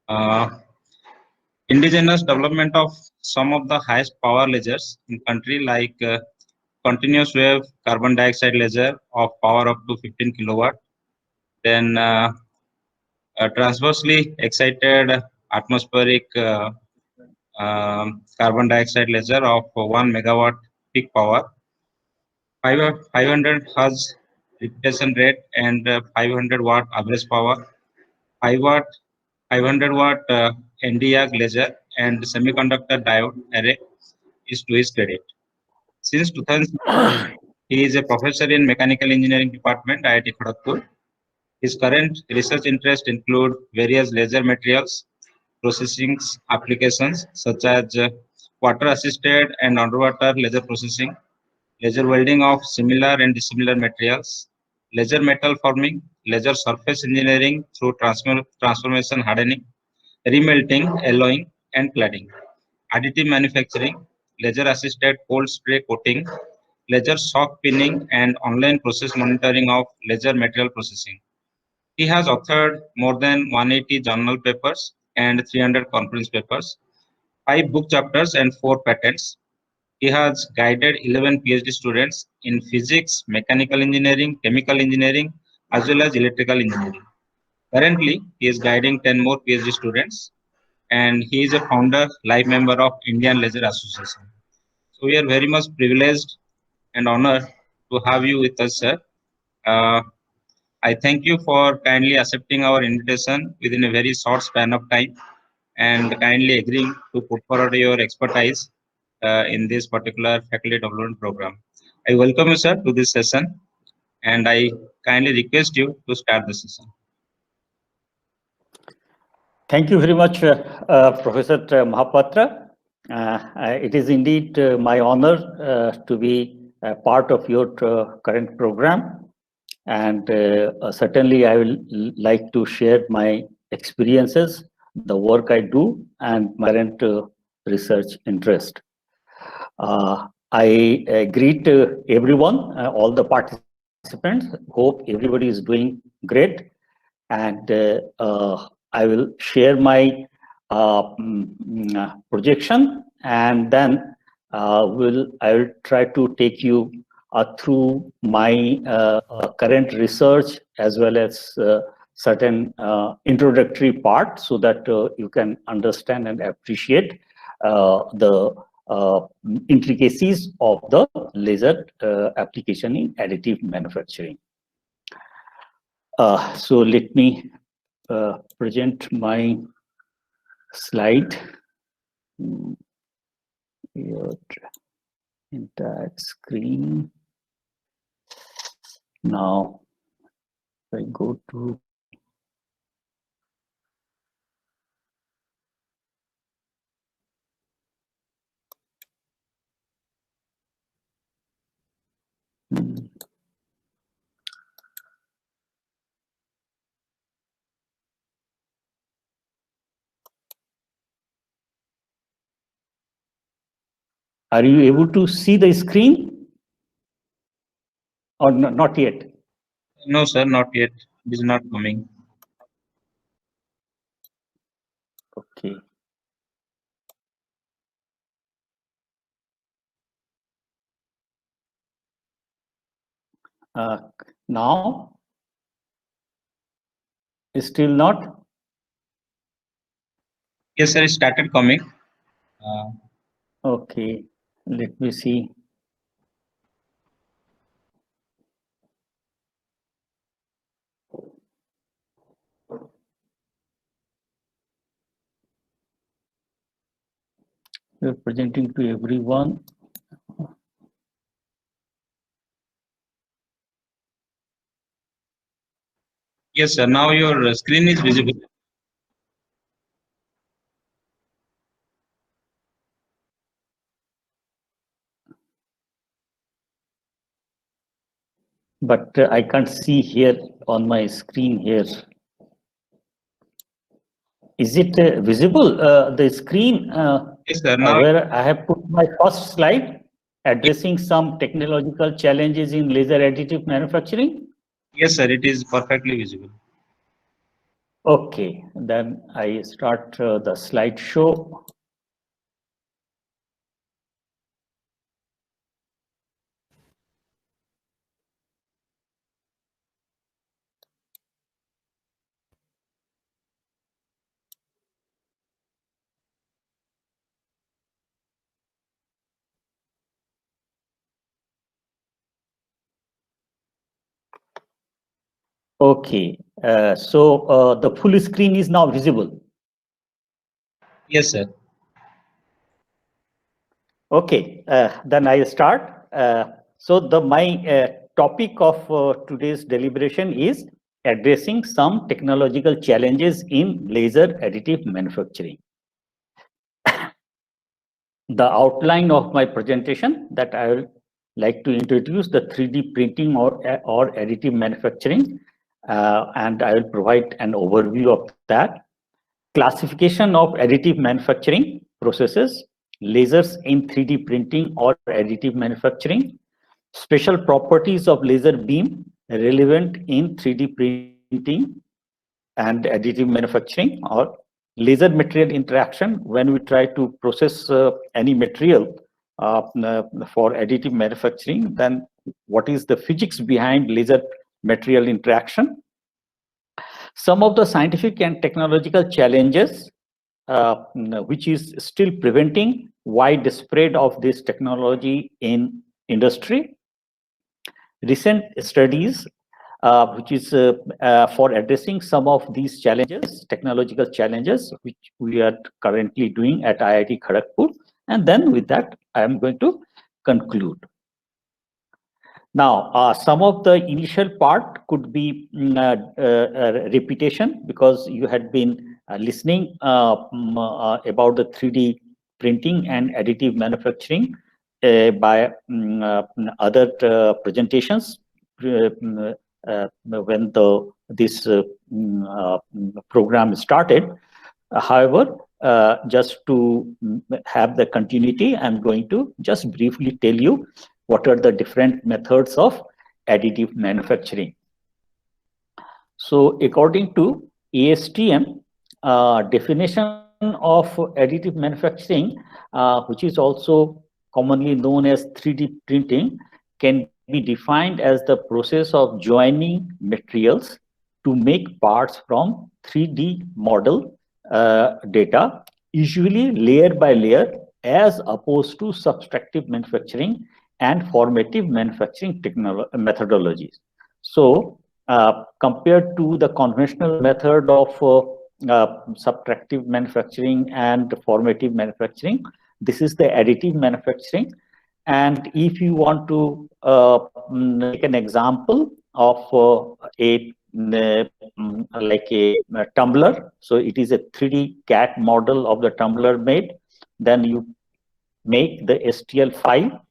Uh, Indigenous development of some of the highest power lasers in country like continuous wave carbon dioxide laser of power up to 15 kilowatt. Then transversely excited atmospheric carbon dioxide laser of 1 megawatt peak power, 500 hertz repetition rate and 500 watt average power, 5 watt 500 watt Nd:YAG laser and semiconductor diode array is to his credit. Since 2000, he is a professor in mechanical engineering department at IIT Kharagpur. His current research interests include various laser materials processing applications such as water-assisted and underwater laser processing, laser welding of similar and dissimilar materials, laser metal forming, laser surface engineering through transformation hardening, remelting, alloying, and cladding, additive manufacturing, laser-assisted cold spray coating, laser shock pinning, and online process monitoring of laser material processing. He has authored more than 180 journal papers and 300 conference papers, 5 book chapters, and 4 patents. He has guided 11 PhD students in physics, mechanical engineering, chemical engineering, as well as electrical engineering. Currently, he is guiding 10 more PhD students, and he is a founder, life member of Indian Laser Association. So we are very much privileged and honored to have you with us, sir. Uh, I thank you for kindly accepting our invitation within a very short span of time and kindly agreeing to put forward your expertise in this particular faculty development program. I welcome you, sir, to this session, and I kindly request you to start the session. Thank you very much, Professor Mahapatra. It is indeed my honor to be a part of your current program. And certainly I will like to share my experiences, the work I do, and my current research interest. I greet everyone, all the participants. Hope everybody is doing great. And I will share my projection, and then I will try to take you through my current research as well as certain introductory part, so that you can understand and appreciate the intricacies of the laser application in additive manufacturing. So let me present my slide. Your entire screen. Now, if I go to Are you able to see the screen? Or no, not yet? No, sir, not yet. It is not coming. Okay. Now, still not? Yes, sir, it started coming. Okay, let me see. We're presenting to everyone. Yes, sir, now your screen is visible. But I can't see here on my screen here. Is it visible, the screen Yes, sir, now where I have put my first slide, addressing some technological challenges in laser additive manufacturing? yes, sir, it is perfectly visible. Okay, then I start the slideshow. Okay, so the full screen is now visible. Yes, sir. Okay, then I start. So my topic of today's deliberation is addressing some technological challenges in laser additive manufacturing. The outline of my presentation that I will like to introduce the 3D printing or additive manufacturing, and I will provide an overview of that. Classification of additive manufacturing processes, lasers in 3D printing or additive manufacturing, special properties of laser beam relevant in 3D printing and additive manufacturing, or laser material interaction when we try to process any material for additive manufacturing, then what is the physics behind laser material interaction. Some of the scientific and technological challenges which is still preventing widespread of this technology in industry. Recent studies which is for addressing some of these challenges, technological challenges, which we are currently doing at IIT Kharagpur. And then with that, I am going to conclude. Now, some of the initial part could be repetition, because you had been listening about the 3D printing and additive manufacturing by other presentations when this program started. However, just to have the continuity, I'm going to just briefly tell you what are the different methods of additive manufacturing. So according to ASTM definition of additive manufacturing, which is also commonly known as 3D printing, can be defined as the process of joining materials to make parts from 3D model data, usually layer by layer, as opposed to subtractive manufacturing and formative manufacturing methodologies. So compared to the conventional method of subtractive manufacturing and formative manufacturing, this is the additive manufacturing. And if you want to take an example of like a tumbler, so it is a 3D CAD model of the tumbler made, then you make the STL file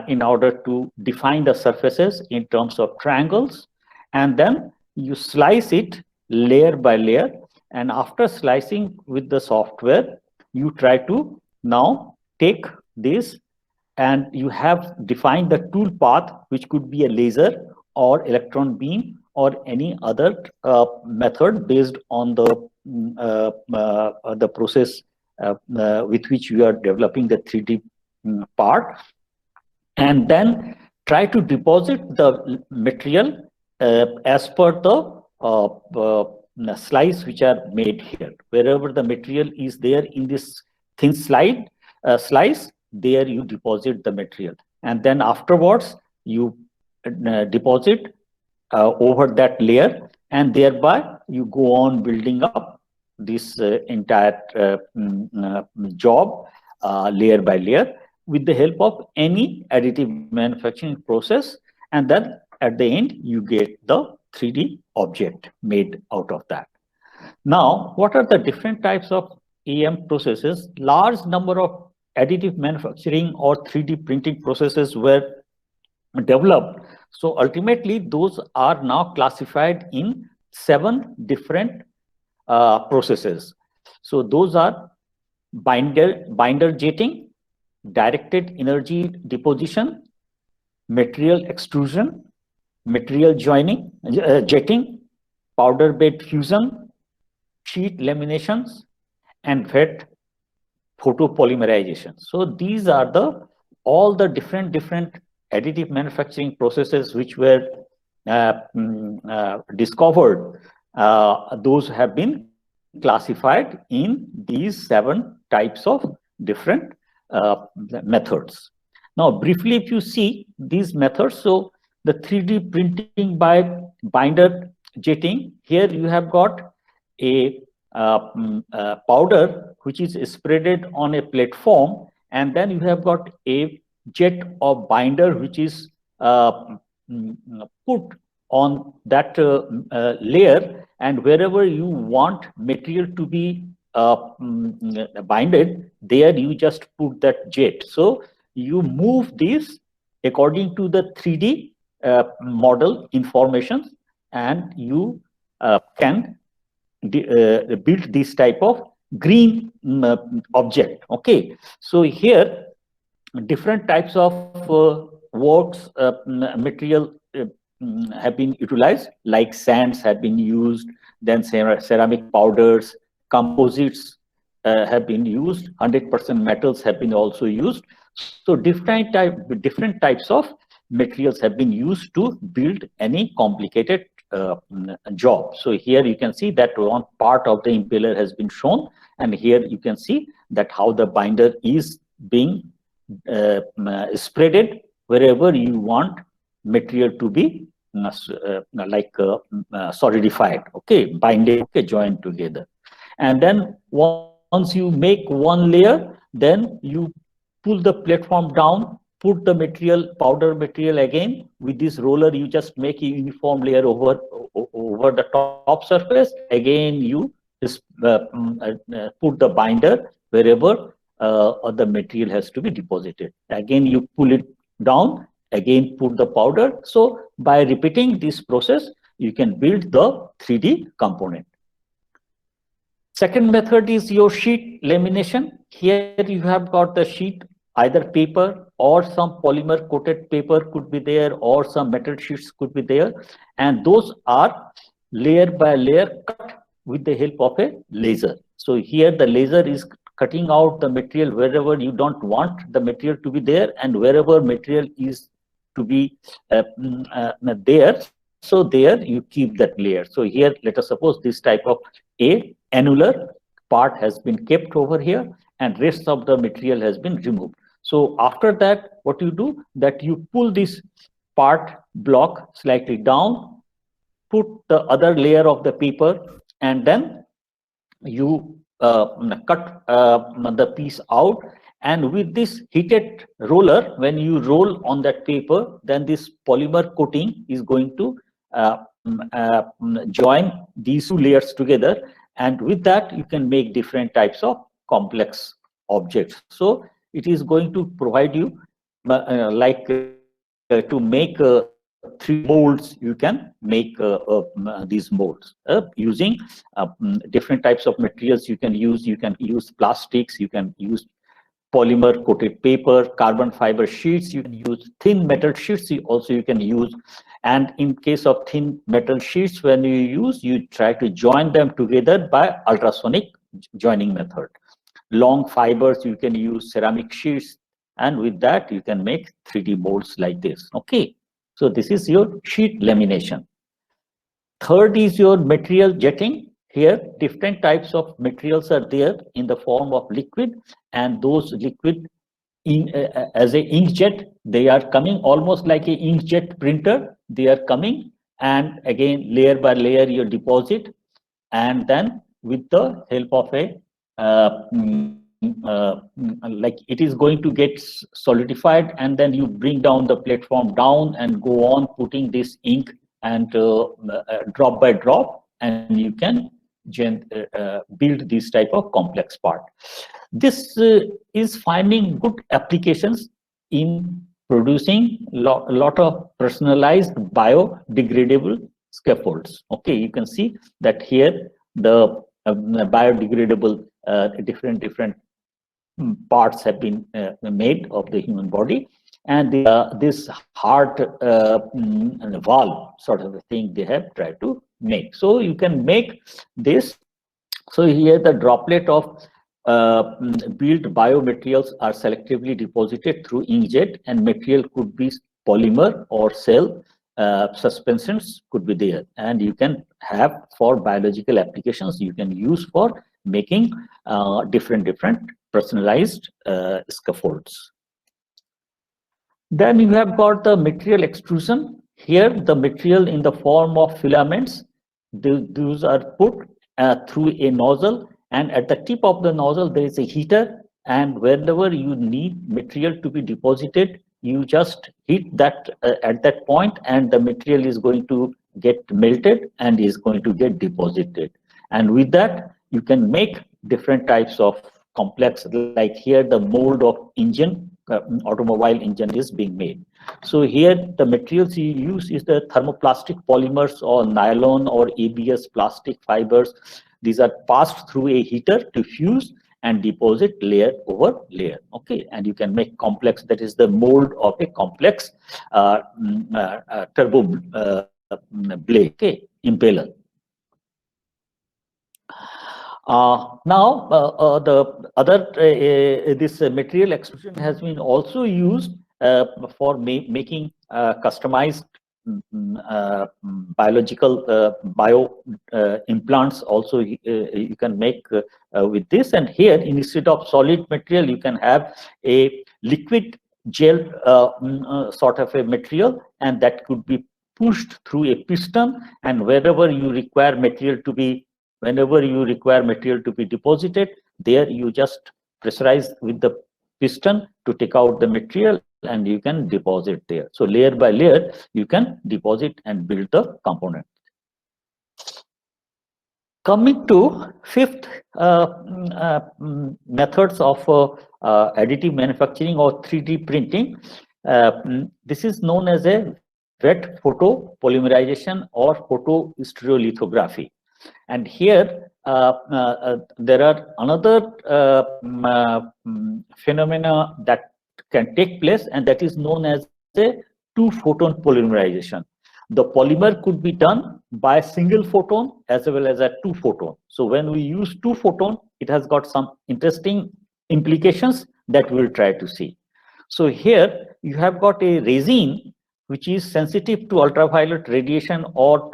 in order to define the surfaces in terms of triangles, and then you slice it layer by layer, and after slicing with the software, you try to now take this, and you have defined the tool path, which could be a laser or electron beam or any other method based on the process with which you are developing the 3D part, and then try to deposit the material as per the slice which are made here. Wherever the material is there in this thin slice, there you deposit the material, and then afterwards you deposit over that layer, and thereby you go on building up this entire job layer by layer with the help of any additive manufacturing process, and then at the end you get the 3D object made out of that. Now, what are the different types of AM processes? Large number of additive manufacturing or 3D printing processes were developed. So ultimately, those are now classified in 7 different processes. So those are binder jetting, directed energy deposition, material extrusion, material joining, jetting, powder bed fusion, sheet laminations, and wet photopolymerization. So these are all the different additive manufacturing processes which were discovered. Those have been classified in these 7 types of different methods. Now, briefly, if you see these methods, so the 3D printing by binder jetting, here you have got a powder which is spreaded on a platform, and then you have got a jet of binder which is put on that layer, and wherever you want material to be binded, there you just put that jet. So you move this according to the 3D model information, and you can build this type of green object. Okay, so here different types of works material have been utilized, like sands have been used, then ceramic powders, composites have been used, 100% metals have been also used. So different types of materials have been used to build any complicated job. So here you can see that one part of the impeller has been shown, and here you can see that how the binder is being spreaded wherever you want material to be solidified, okay, binded, okay, joined together. And then once you make one layer, then you pull the platform down, put the material, powder material again. With this roller, you just make a uniform layer over the top surface. Again, you just put the binder wherever the material has to be deposited. Again, you pull it down, again put the powder. So by repeating this process, you can build the 3D component. Second method is your sheet lamination. Here you have got the sheet, either paper or some polymer coated paper could be there, or some metal sheets could be there, and those are layer by layer cut with the help of a laser. So here the laser is cutting out the material wherever you don't want the material to be there, and wherever material is to be there, so there you keep that layer. So here, let us suppose this type of a annular part has been kept over here, and rest of the material has been removed. So after that, what you do, that you pull this part block slightly down, put the other layer of the paper, and then you cut the piece out. And with this heated roller, when you roll on that paper, then this polymer coating is going to join these 2 layers together, and with that you can make different types of complex objects. So it is going to provide you to make 3 molds. You can make these molds using different types of materials. You can use plastics, you can use polymer coated paper, carbon fiber sheets, you can use thin metal sheets also you can use. And in case of thin metal sheets, when you try to join them together by ultrasonic joining method. Long fibers, you can use ceramic sheets, and with that you can make 3D molds like this. Okay, so this is your sheet lamination. Third is your material jetting. Here different types of materials are there in the form of liquid, and those liquid as a inkjet, they are coming almost like a inkjet printer. They are coming, and again layer by layer you deposit, and then with the help of a like it is going to get solidified, and then you bring down the platform down and go on putting this ink, and drop by drop, and you can build this type of complex part. This is finding good applications in producing lot of personalized biodegradable scaffolds. Okay, you can see that here the biodegradable different parts have been made of the human body, and this heart valve sort of a thing they have tried to make. So you can make this So here the droplet of built biomaterials are selectively deposited through inkjet, and material could be polymer or cell suspensions could be there, and you can have for biological applications. You can use for making different personalized scaffolds. Then you have got the material extrusion. Here, the material in the form of filaments, those are put through a nozzle, and at the tip of the nozzle, there is a heater, and wherever you need material to be deposited, you just heat that at that point, and the material is going to get melted and is going to get deposited. And with that, you can make different types of complex, like here, the mold of engine, automobile engine is being made. So here the materials you use is the thermoplastic polymers or nylon or ABS plastic fibers. These are passed through a heater to fuse and deposit layer over layer. Okay, and you can make complex, that is the mold of a complex turbo blade, okay, impeller. Now, the other this material extrusion has been also used for making customized biological bio implants. Also, you can make with this. And here, instead of solid material, you can have a liquid gel sort of a material, and that could be pushed through a piston. And wherever you require material to be whenever you require material to be deposited, there you just pressurize with the piston to take out the material, and you can deposit there. So layer by layer, you can deposit and build the component. Coming to fifth methods of additive manufacturing or 3D printing, this is known as a wet photo polymerization or photostereolithography. And here there are another phenomena that can take place, and that is known as a two-photon polymerization. The polymer could be done by a single photon as well as a two photon. So when we use two photon, it has got some interesting implications that we'll try to see. So here you have got a resin which is sensitive to ultraviolet radiation or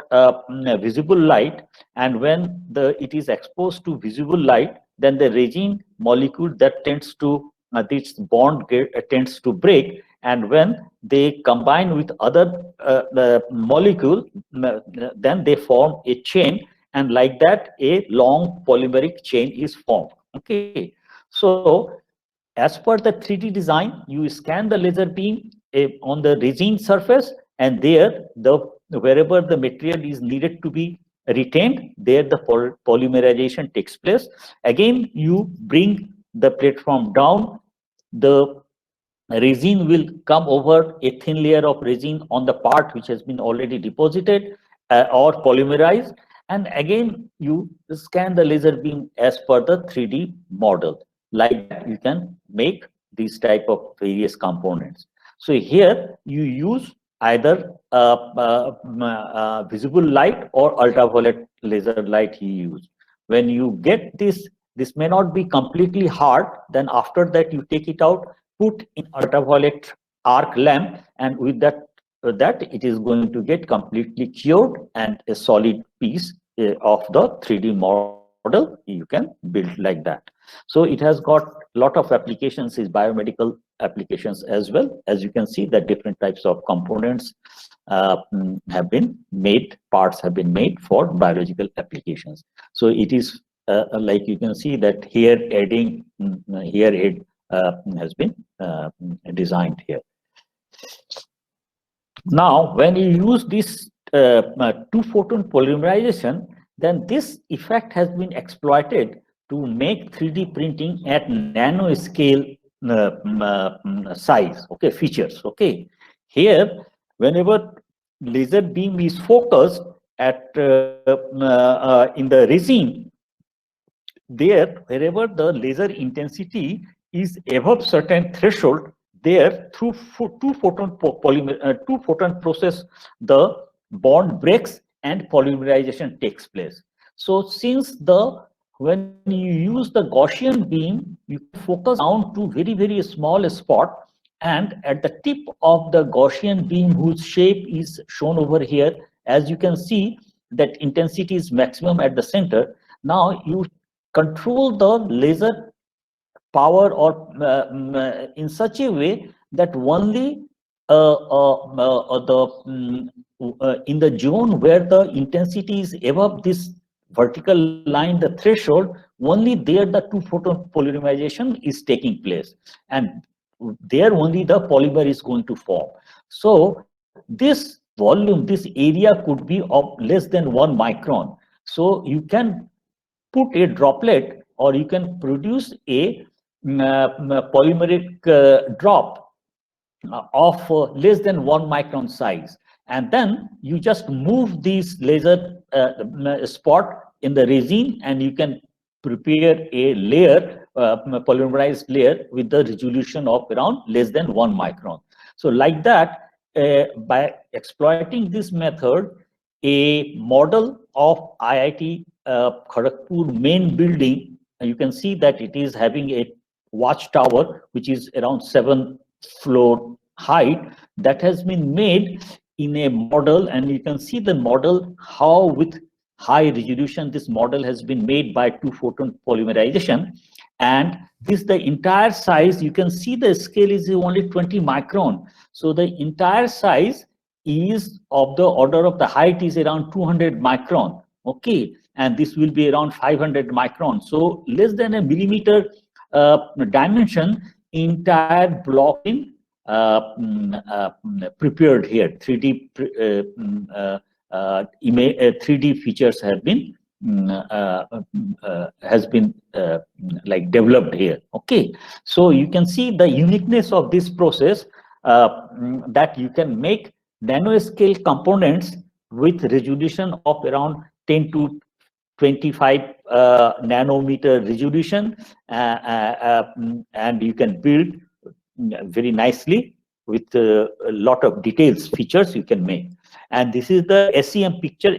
visible light, and when it is exposed to visible light, then the resin molecule that tends to this bond tends to break, and when they combine with other molecule, then they form a chain, and like that a long polymeric chain is formed. Okay, so as per the 3D design, you scan the laser beam on the resin surface, and there wherever the material is needed to be retained, there the polymerization takes place. Again, you bring the platform down, the resin will come over a thin layer of resin on the part which has been already deposited or polymerized, and again you scan the laser beam as per the 3D model. Like that, you can make these type of various components. So here you use either visible light or ultraviolet laser light you use. When you get this may not be completely hard, then after that you take it out, put in ultraviolet arc lamp, and with that it is going to get completely cured, and a solid piece of the 3D model you can build like that. So it has got a lot of applications, is biomedical applications as well. As you can see, that different types of components have been made, parts have been made for biological applications. So it is like you can see that here adding here it has been designed here. Now, when you use this two-photon polymerization, then this effect has been exploited to make 3D printing at nano scale size, okay, features. Okay, here whenever laser beam is focused at in the resin, there wherever the laser intensity is above certain threshold, there through two-photon process, the bond breaks and polymerization takes place. So since the when you use the Gaussian beam, you focus down to very small spot, and at the tip of the Gaussian beam, whose shape is shown over here, as you can see, that intensity is maximum at the center. Now you control the laser power or in such a way that only in the zone where the intensity is above this vertical line, the threshold, only there the two photon polymerization is taking place, and there only the polymer is going to form. So this volume, this area could be of less than 1 micron. So you can put a droplet, or you can produce a polymeric drop of less than 1 micron size, and then you just move these laser spot in the resin, and you can prepare a layer, polymerized layer with the resolution of around less than 1 micron. So like that, by exploiting this method, a model of IIT Kharagpur main building, you can see that it is having a watchtower which is around 7-floor height, that has been made in a model, and you can see the model how with high resolution this model has been made by 2-photon polymerization. And this, the entire size, you can see the scale is only 20 micron. So the entire size is of the order of the height is around 200 micron. Okay, and this will be around 500 micron. So less than a millimeter dimension, entire block in prepared here. 3D 3D features have been like developed here. Okay, so you can see the uniqueness of this process, that you can make nanoscale components with resolution of around 10 to 25 nanometer resolution, and you can build very nicely with a lot of details features you can make. And this is the SEM picture,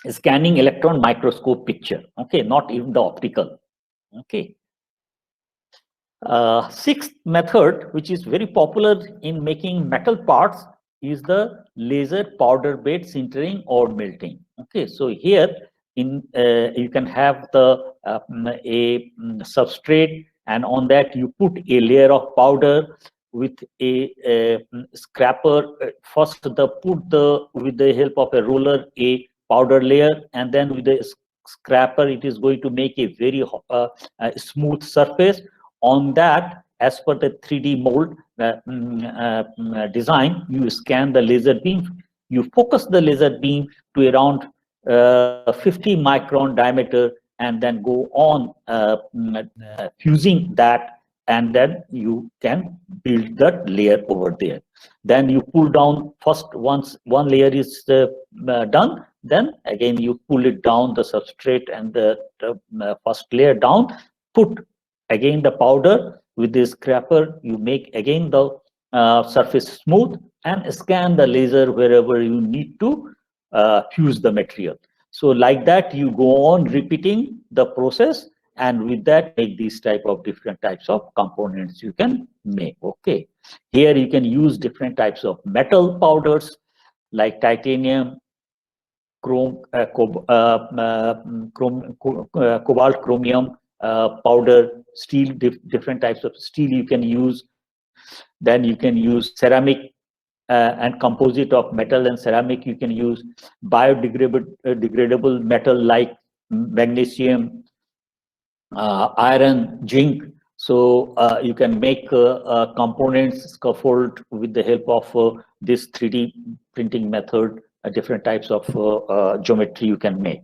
scanning electron microscope picture. Okay, not even the optical. Okay. Sixth method, which is very popular in making metal parts, is the laser powder bed sintering or melting. Okay, so here in you can have the a substrate, and on that you put a layer of powder with a scraper. First, with the help of a roller a powder layer, and then with the scraper it is going to make a very smooth surface. On that, as per the 3D mold design, you scan the laser beam, you focus the laser beam to around 50 micron diameter, and then go on fusing that, and then you can build that layer over there. Then you pull down first, once one layer is done, then again you pull it down, the substrate and the first layer down, put again the powder with this scraper, you make again the surface smooth, and scan the laser wherever you need to fuse the material. So like that you go on repeating the process, and with that make these type of different types of components you can make. Okay, here you can use different types of metal powders like titanium, cobalt, chromium powder, steel, different types of steel you can use. Then you can use ceramic and composite of metal and ceramic. You can use biodegradable metal like magnesium, iron, zinc. So you can make components, scaffold with the help of this 3D printing method. Different types of geometry you can make.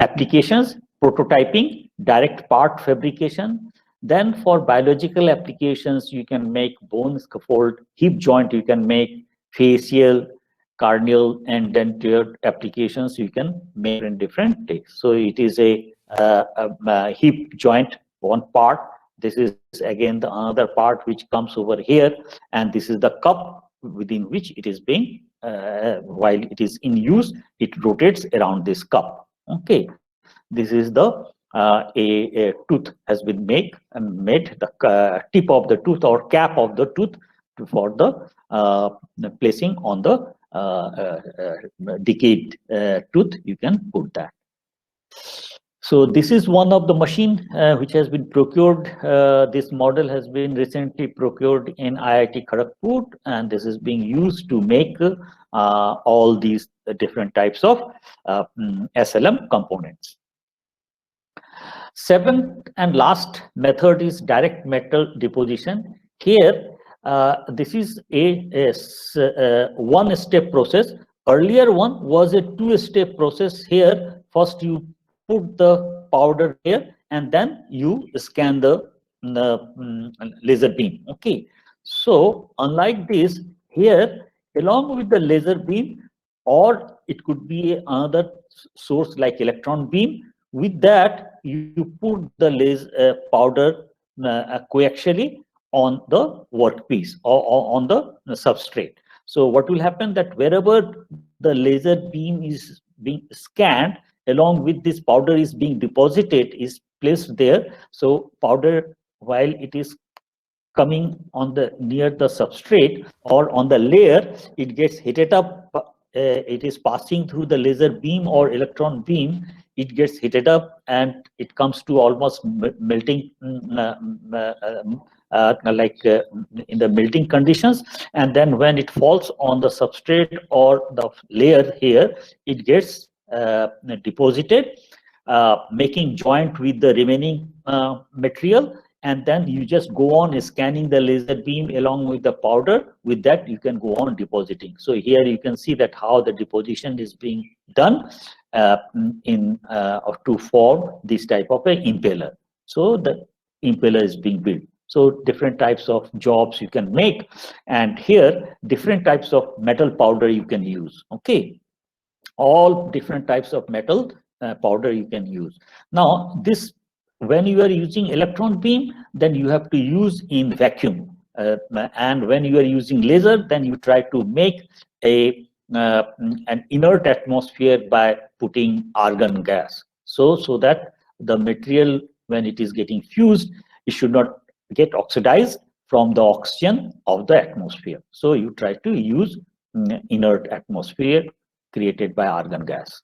Applications: prototyping, direct part fabrication. Then for biological applications, you can make bone scaffold, hip joint you can make, facial, cardial, and denture applications you can make in different takes. So it is a hip joint, one part. This is again the another part which comes over here, and this is the cup within which it is being, while it is in use, it rotates around this cup. Okay, this is the a tooth has been made, the tip of the tooth or cap of the tooth for the placing on the decayed tooth. You can put that. So this is one of the machine which has been procured. This model has been recently procured in IIT Kharagpur, and this is being used to make all these different types of SLM components. Seventh and last method is direct metal deposition. Here, this is a one-step process. Earlier one was a two-step process. Here, first you put the powder here, and then you scan the laser beam. Okay. So unlike this, here, along with the laser beam, or it could be another source like electron beam, with that, you put the laser powder coaxially on the workpiece or on the substrate. So what will happen that wherever the laser beam is being scanned, along with this powder is being deposited, is placed there. So powder, while it is coming on the near the substrate or on the layer, it gets heated up. It is passing through the laser beam or electron beam. It gets heated up and it comes to almost melting, in the melting conditions. And then when it falls on the substrate or the layer here, it gets deposited, making joint with the remaining material, and then you just go on scanning the laser beam along with the powder. With that, you can go on depositing. So here you can see that how the deposition is being done to form this type of an impeller. So the impeller is being built. So different types of jobs you can make, and here different types of metal powder you can use. Okay. All different types of metal powder you can use. Now this, when you are using electron beam, then you have to use in vacuum, and when you are using laser, then you try to make an inert atmosphere by putting argon gas, so that the material, when it is getting fused, it should not get oxidized from the oxygen of the atmosphere. So you try to use inert atmosphere created by argon gas.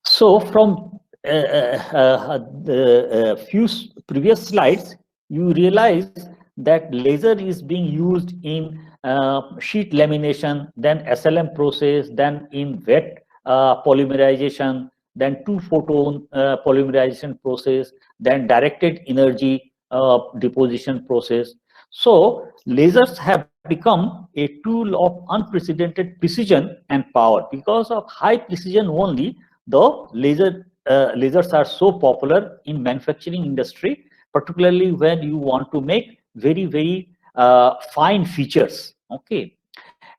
So from the few previous slides, you realize that laser is being used in sheet lamination, then SLM process, then in wet polymerization, then two-photon polymerization process, then directed energy deposition process. So lasers have become a tool of unprecedented precision and power. Because of high precision only, the lasers are so popular in manufacturing industry, particularly when you want to make very, very fine features. Okay.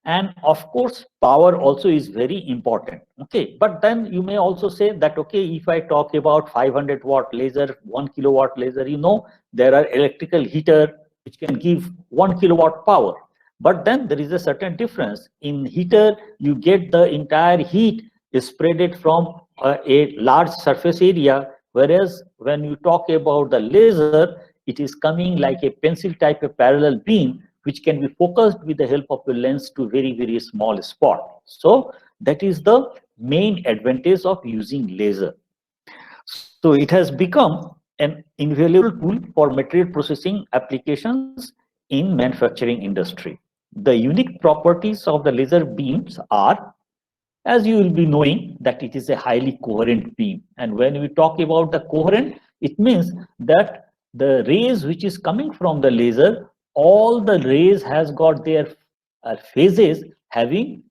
And of course, power also is very important. Okay. But then you may also say that, okay, if I talk about 500 watt laser, 1 kilowatt laser, you know, there are electrical heater which can give 1 kilowatt power. But then there is a certain difference. In heater, you get the entire heat spreaded from a large surface area, whereas when you talk about the laser, it is coming like a pencil type of parallel beam, which can be focused with the help of a lens to very, very small spot. So that is the main advantage of using laser. So it has become an invaluable tool for material processing applications in manufacturing industry. The unique properties of the laser beams are, as you will be knowing, that it is a highly coherent beam. And when we talk about the coherent, it means that the rays which is coming from the laser, all the rays has got their phases having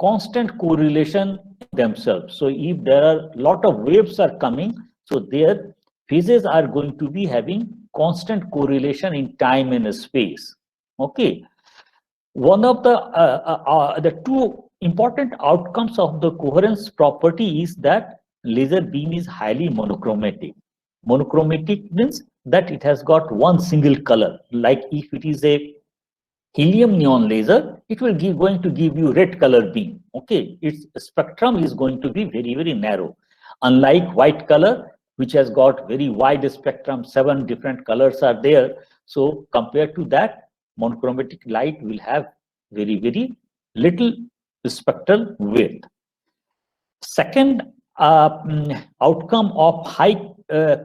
constant correlation themselves. So if there are a lot of waves are coming, so their phases are going to be having constant correlation in time and space. Okay. One of the two important outcomes of the coherence property is that laser beam is highly monochromatic. Monochromatic means that it has got one single color. Like if it is a helium neon laser, it will going to give you red color beam. Okay, its spectrum is going to be very, very narrow. Unlike white color, which has got very wide spectrum, 7 different colors are there. So compared to that, monochromatic light will have very, very little spectral width. Second outcome of high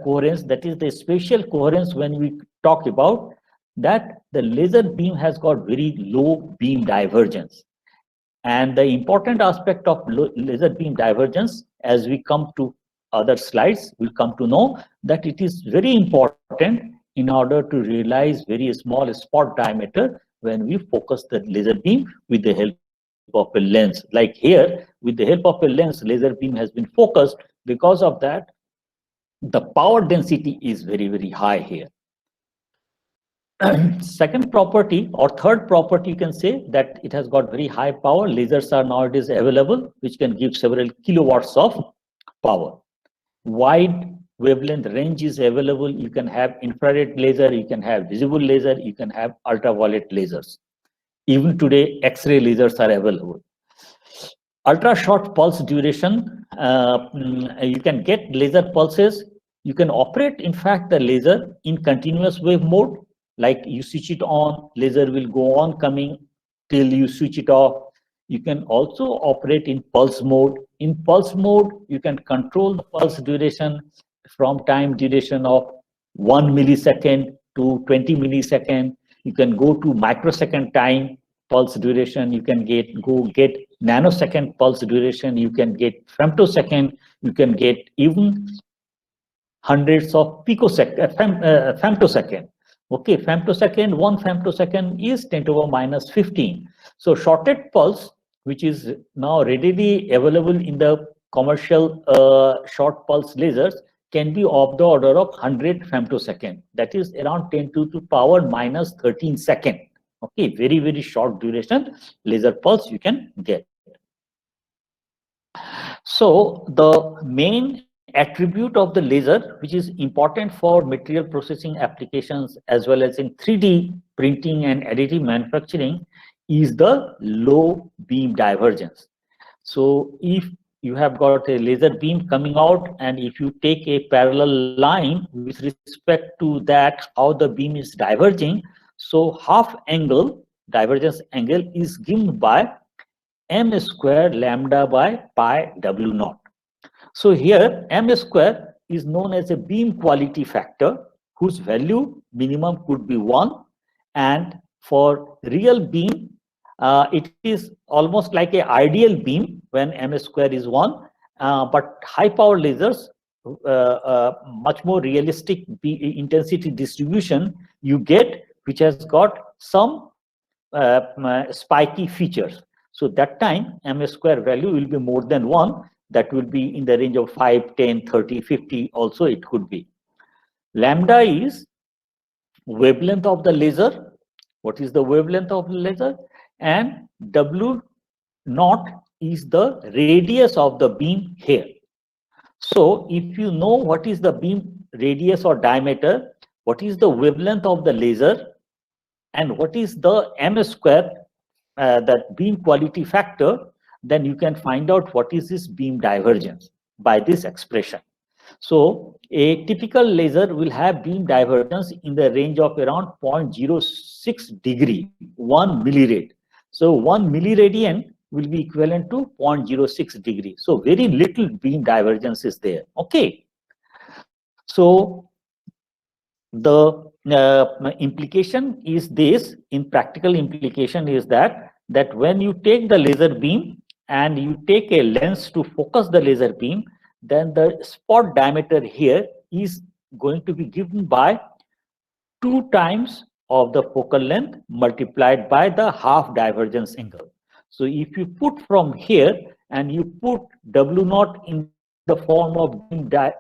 coherence, that is the spatial coherence, when we talk about that, the laser beam has got very low beam divergence. And the important aspect of laser beam divergence, as we come to other slides, we'll come to know that it is very important in order to realize very small spot diameter when we focus the laser beam with the help of a lens. Like here, with the help of a lens, laser beam has been focused. Because of that, the power density is very, very high here. Second property or third property, you can say that it has got very high power. Lasers are nowadays available, which can give several kilowatts of power. Wide wavelength range is available. You can have infrared laser, you can have visible laser, you can have ultraviolet lasers. Even today, X-ray lasers are available. Ultra short pulse duration, you can get laser pulses. You can operate, in fact, the laser in continuous wave mode. Like you switch it on, laser will go on coming till you switch it off. You can also operate in pulse mode. In pulse mode, you can control the pulse duration from time duration of 1 millisecond to 20 millisecond. You can go to microsecond time pulse duration. You can get nanosecond pulse duration. You can get femtosecond. You can get even hundreds of femtosecond. Okay, femtosecond, 1 femtosecond is 10 to the minus 15. So shorted pulse, which is now readily available in the commercial short pulse lasers, can be of the order of 100 femtosecond. That is around 10 to the power minus 13 second. Okay, very, very short duration laser pulse you can get. So the main attribute of the laser, which is important for material processing applications as well as in 3D printing and additive manufacturing, is the low beam divergence. So if you have got a laser beam coming out, and if you take a parallel line with respect to that, how the beam is diverging, so half angle, divergence angle, is given by m square lambda by pi w naught. So here m square is known as a beam quality factor, whose value minimum could be 1, and for real beam it is almost like an ideal beam when m square is 1, but high power lasers, much more realistic intensity distribution you get, which has got some spiky features. So that time m square value will be more than 1. That will be in the range of 5, 10, 30, 50 also it could be. Lambda is wavelength of the laser. What is the wavelength of the laser? And W naught is the radius of the beam here. So if you know what is the beam radius or diameter, what is the wavelength of the laser, and what is the m square, that beam quality factor, then you can find out what is this beam divergence by this expression. So a typical laser will have beam divergence in the range of around 0.06 degree, 1 millirad. So 1 milliradian will be equivalent to 0.06 degree. So very little beam divergence is there. Okay. So the implication is this, in practical implication is that when you take the laser beam and you take a lens to focus the laser beam, then the spot diameter here is going to be given by 2 times of the focal length multiplied by the half divergence angle. So if you put from here and you put W naught in the form of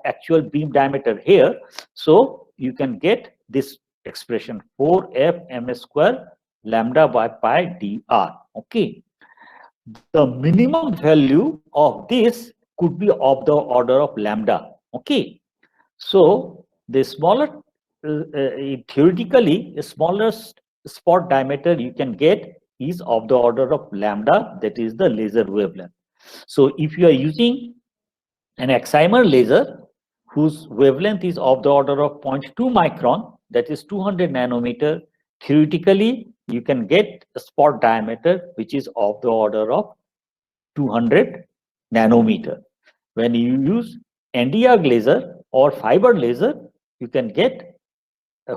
actual beam diameter here, so you can get this expression 4f m square lambda by pi dr. Okay. The minimum value of this could be of the order of lambda. Okay. So the smaller, theoretically, the smallest spot diameter you can get is of the order of lambda, that is the laser wavelength. So if you are using an excimer laser whose wavelength is of the order of 0.2 micron, that is 200 nanometer, theoretically you can get a spot diameter which is of the order of 200 nanometer. When you use Nd:YAG laser or fiber laser, you can get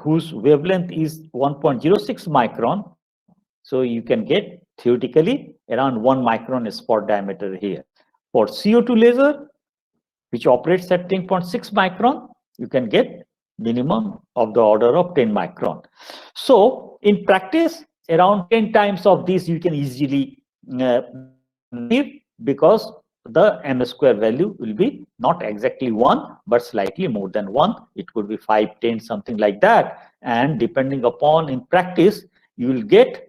whose wavelength is 1.06 micron. So you can get theoretically around 1 micron spot diameter here. For CO2 laser, which operates at 10.6 micron, you can get minimum of the order of 10 micron. So in practice, around 10 times of this you can easily because the m square value will be not exactly 1, but slightly more than 1. It could be 5, 10, something like that. And depending upon in practice, you will get,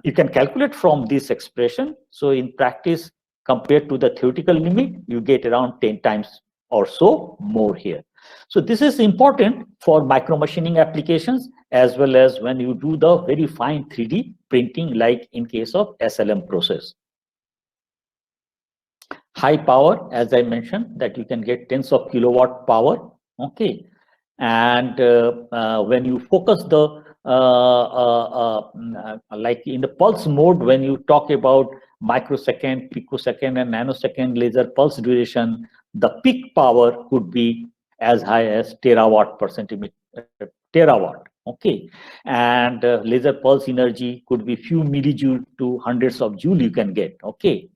you can calculate from this expression. So in practice, compared to the theoretical limit, you get around 10 times or so more here. So this is important for micro machining applications, as well as when you do the very fine 3D printing, like in case of SLM process. High power, as I mentioned, that you can get tens of kilowatt power. Okay. And when you focus the like in the pulse mode, when you talk about microsecond, picosecond, and nanosecond laser pulse duration, the peak power could be as high as terawatt per centimeter, terawatt. Okay, and laser pulse energy could be few millijoule to hundreds of joule you can get. Okay,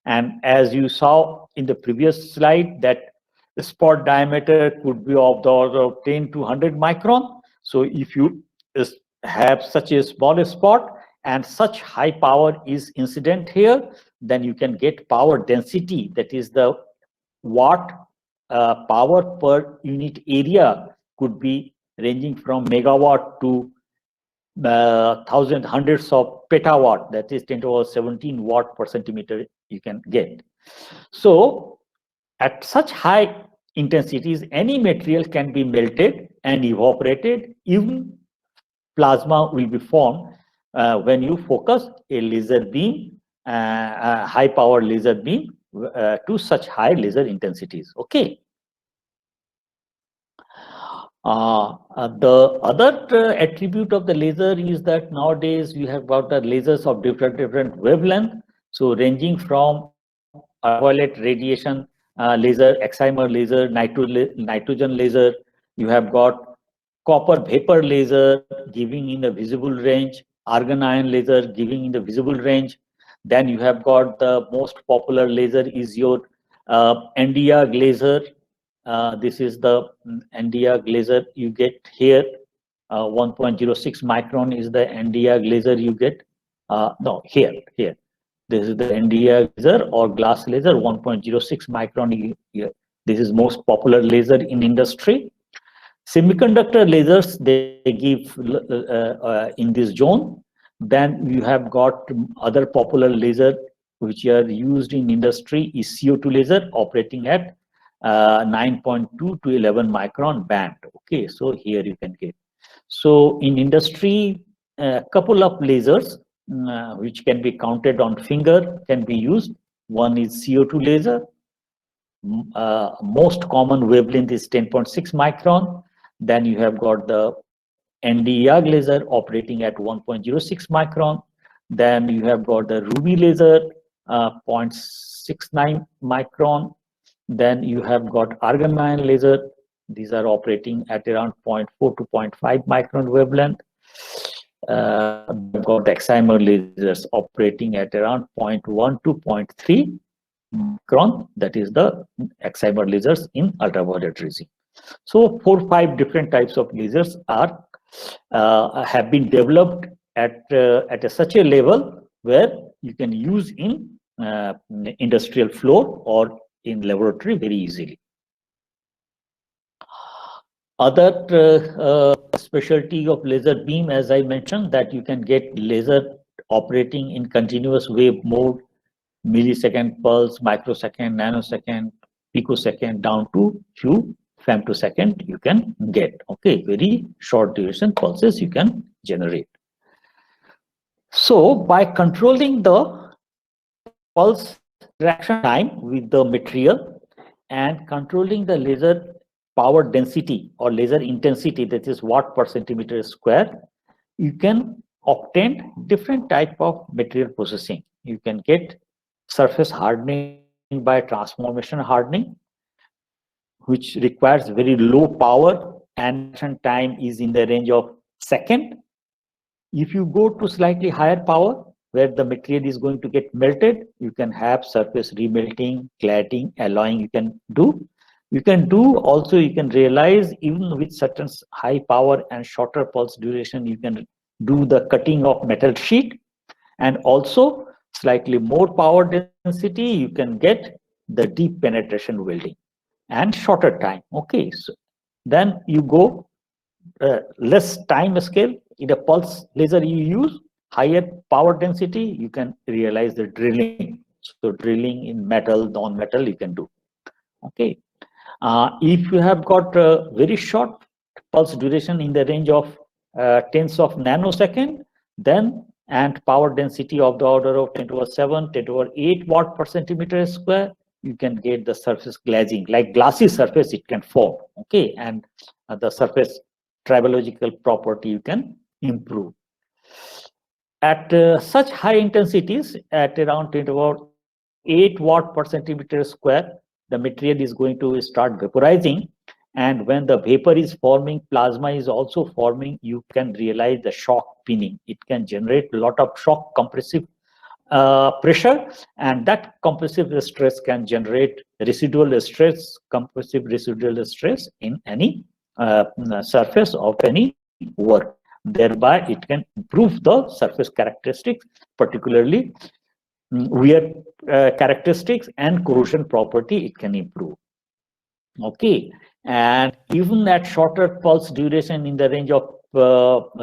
and as you saw in the previous slide, that the spot diameter could be of the order of 10 to 100 micron. So if you have such a small spot and such high power is incident here, then you can get power density, that is the watt power per unit area, could be ranging from megawatt to hundreds of petawatt, that is 10 to the power 17 watt per centimeter you can get. So at such high intensities, any material can be melted and evaporated. Even plasma will be formed when you focus a laser beam, a high power laser beam to such high laser intensities. Okay. The other attribute of the laser is that nowadays you have got the lasers of different wavelength. So ranging from ultraviolet radiation laser, excimer laser, nitrogen laser, you have got copper vapor laser giving in the visible range, argon ion laser giving in the visible range. Then you have got the most popular laser is your Nd:YAG laser. This is the Nd:YAG laser you get here. 1.06 micron is the Nd:YAG laser you get. No, here. This is the Nd:YAG laser or glass laser, 1.06 micron here. This is most popular laser in industry. Semiconductor lasers, they give in this zone. Then you have got other popular laser which are used in industry is CO2 laser operating at 9.2 to 11 micron band. Okay, so here you can get. So in industry, a couple of lasers which can be counted on finger can be used. One is CO2 laser. Most common wavelength is 10.6 micron. Then you have got the Nd:YAG laser operating at 1.06 micron. Then you have got the Ruby laser, 0.69 micron. Then you have got argon ion laser. These are operating at around 0.4 to 0.5 micron wavelength. Got the excimer lasers operating at around 0.1 to 0.3 micron. That is the excimer lasers in ultraviolet regime. So 4-5 different types of lasers are have been developed at such a level where you can use in industrial floor or in laboratory very easily. Other specialty of laser beam, as I mentioned, that you can get laser operating in continuous wave mode, millisecond pulse, microsecond, nanosecond, picosecond, down to few femtosecond you can get. Okay, very short duration pulses you can generate. So by controlling the pulse reaction time with the material and controlling the laser power density or laser intensity, that is watt per centimeter square, you can obtain different type of material processing. You can get surface hardening by transformation hardening, which requires very low power and reaction time is in the range of second. If you go to slightly higher power, where the material is going to get melted, you can have surface remelting, cladding, alloying you can do. You can do also, you can realize even with certain high power and shorter pulse duration, you can do the cutting of metal sheet, and also slightly more power density, you can get the deep penetration welding and shorter time. Okay, so then you go less time scale in a pulse laser you use, higher power density, you can realize the drilling. So drilling in metal, non-metal you can do. Okay, if you have got a very short pulse duration in the range of tens of nanosecond, then and power density of the order of 10 to the 7, 10 to the 8 watt per centimeter square, you can get the surface glazing, like glassy surface it can form. Okay, and the surface tribological property you can improve. At such high intensities, at around 10 to the 8 watt per centimeter square, the material is going to start vaporizing. And when the vapor is forming, plasma is also forming, you can realize the shock pinning. It can generate a lot of shock compressive pressure, and that compressive stress can generate residual stress, compressive residual stress in any surface of any work. Thereby, it can improve the surface characteristics, particularly wear characteristics and corrosion property, it can improve. Okay, and even at shorter pulse duration in the range of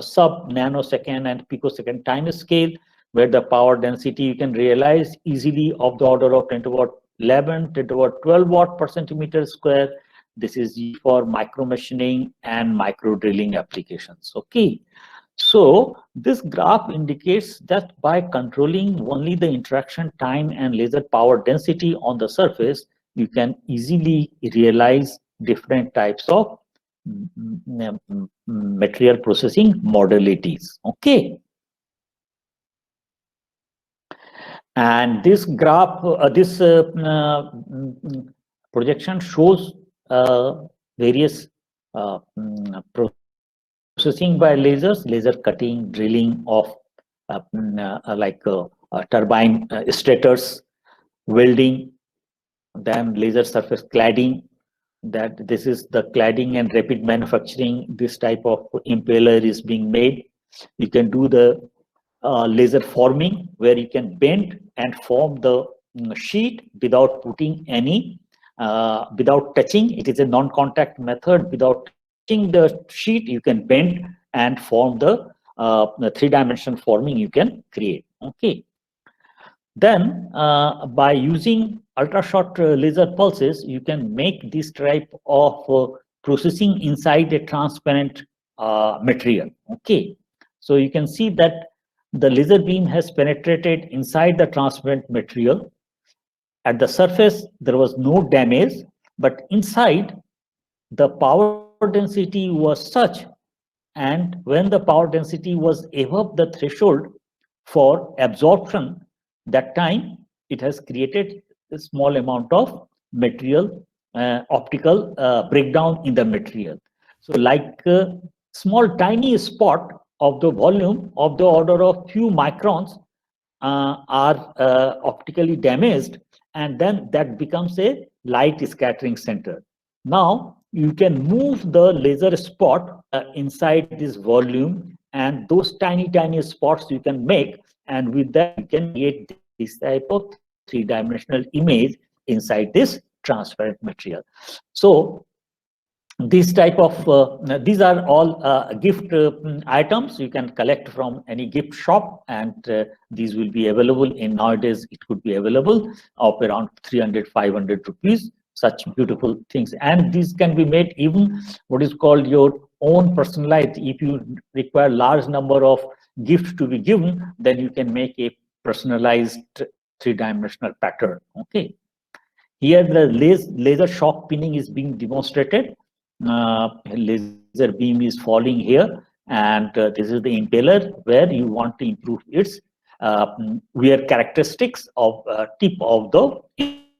sub nanosecond and picosecond time scale, where the power density you can realize easily of the order of 10 to the 11, 10 to the 12 watt per centimeter square. This is for micro machining and micro drilling applications. Okay, so this graph indicates that by controlling only the interaction time and laser power density on the surface, you can easily realize different types of material processing modalities. Okay. And this graph, this projection shows various processing by lasers, laser cutting, drilling of turbine stators, welding, then laser surface cladding. That this is the cladding and rapid manufacturing. This type of impeller is being made. You can do the laser forming, where you can bend and form the sheet without putting any, without touching. It is a non-contact method. Without touching the sheet, you can bend and form the three-dimensional forming you can create. Okay. Then by using ultra-short laser pulses, you can make this type of processing inside a transparent material. Okay, so you can see that the laser beam has penetrated inside the transparent material. At the surface, there was no damage, but inside, the power density was such, and when the power density was above the threshold for absorption, that time it has created a small amount of material, optical breakdown in the material. So like a small tiny spot of the volume of the order of few microns are optically damaged, and then that becomes a light scattering center. Now you can move the laser spot inside this volume, and those tiny spots you can make, and with that you can create this type of three-dimensional image inside this transparent material. So this type of these are all gift items you can collect from any gift shop, and these will be available in, nowadays it could be available of around 300-500 rupees, such beautiful things. And these can be made even what is called your own personalized. If you require large number of gift to be given, then you can make a personalized three-dimensional pattern. Okay. Here the laser shock pinning is being demonstrated. Laser beam is falling here, and this is the impeller where you want to improve its wear characteristics of tip of the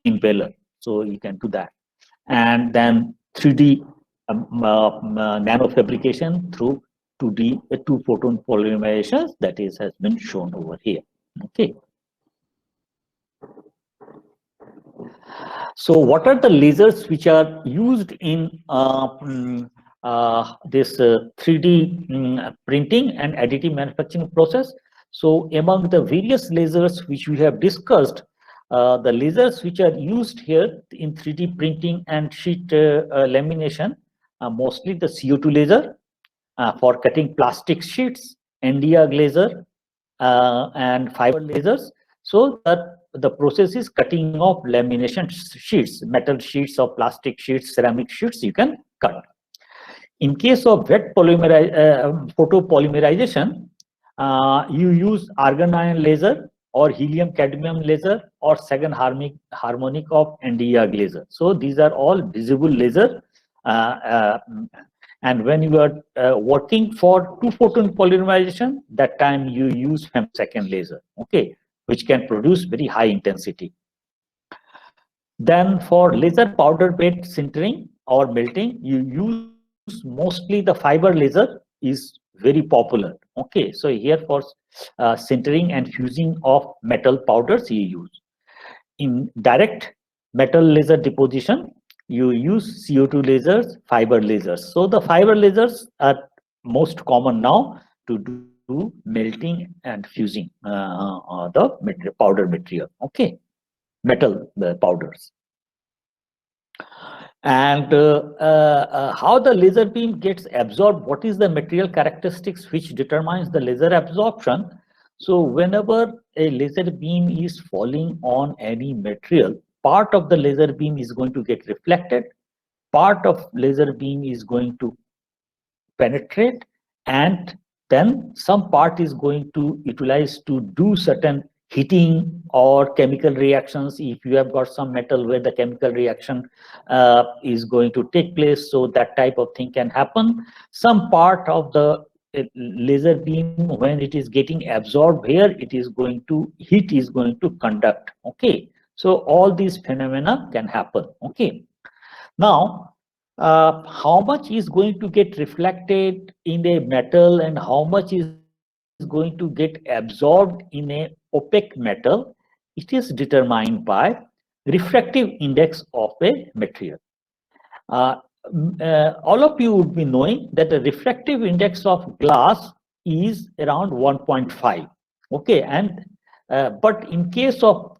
impeller. So you can do that. And then 3D nano fabrication through 2D two photon polymerization, that is has been shown over here. Okay. So what are the lasers which are used in this 3D printing and additive manufacturing process? So among the various lasers which we have discussed, the lasers which are used here in 3D printing and sheet lamination, mostly the CO2 laser for cutting plastic sheets, Nd:YAG laser, and fiber lasers. So that the process is cutting off lamination sheets, metal sheets or plastic sheets, ceramic sheets you can cut. In case of wet photopolymerization, you use argon ion laser or helium cadmium laser or second harmonic of Nd:YAG laser. So these are all visible laser. And when you are working for two photon polymerization, that time you use femtosecond laser, okay, which can produce very high intensity. Then for laser powder bed sintering or melting, you use mostly the fiber laser is very popular. Okay, so here for sintering and fusing of metal powders you use. In direct metal laser deposition, you use CO2 lasers, fiber lasers. So the fiber lasers are most common now to do melting and fusing the powder material. Okay, metal powders. And how the laser beam gets absorbed, what is the material characteristics which determines the laser absorption? So whenever a laser beam is falling on any material, part of the laser beam is going to get reflected, part of laser beam is going to penetrate, and then some part is going to utilize to do certain heating or chemical reactions. If you have got some metal where the chemical reaction is going to take place, so that type of thing can happen. Some part of the laser beam, when it is getting absorbed here, it is going to heat is going to conduct. Okay, so all these phenomena can happen. Okay, now how much is going to get reflected in a metal and how much is going to get absorbed in a opaque metal, it is determined by refractive index of a material. All of you would be knowing that the refractive index of glass is around 1.5. Okay, and but in case of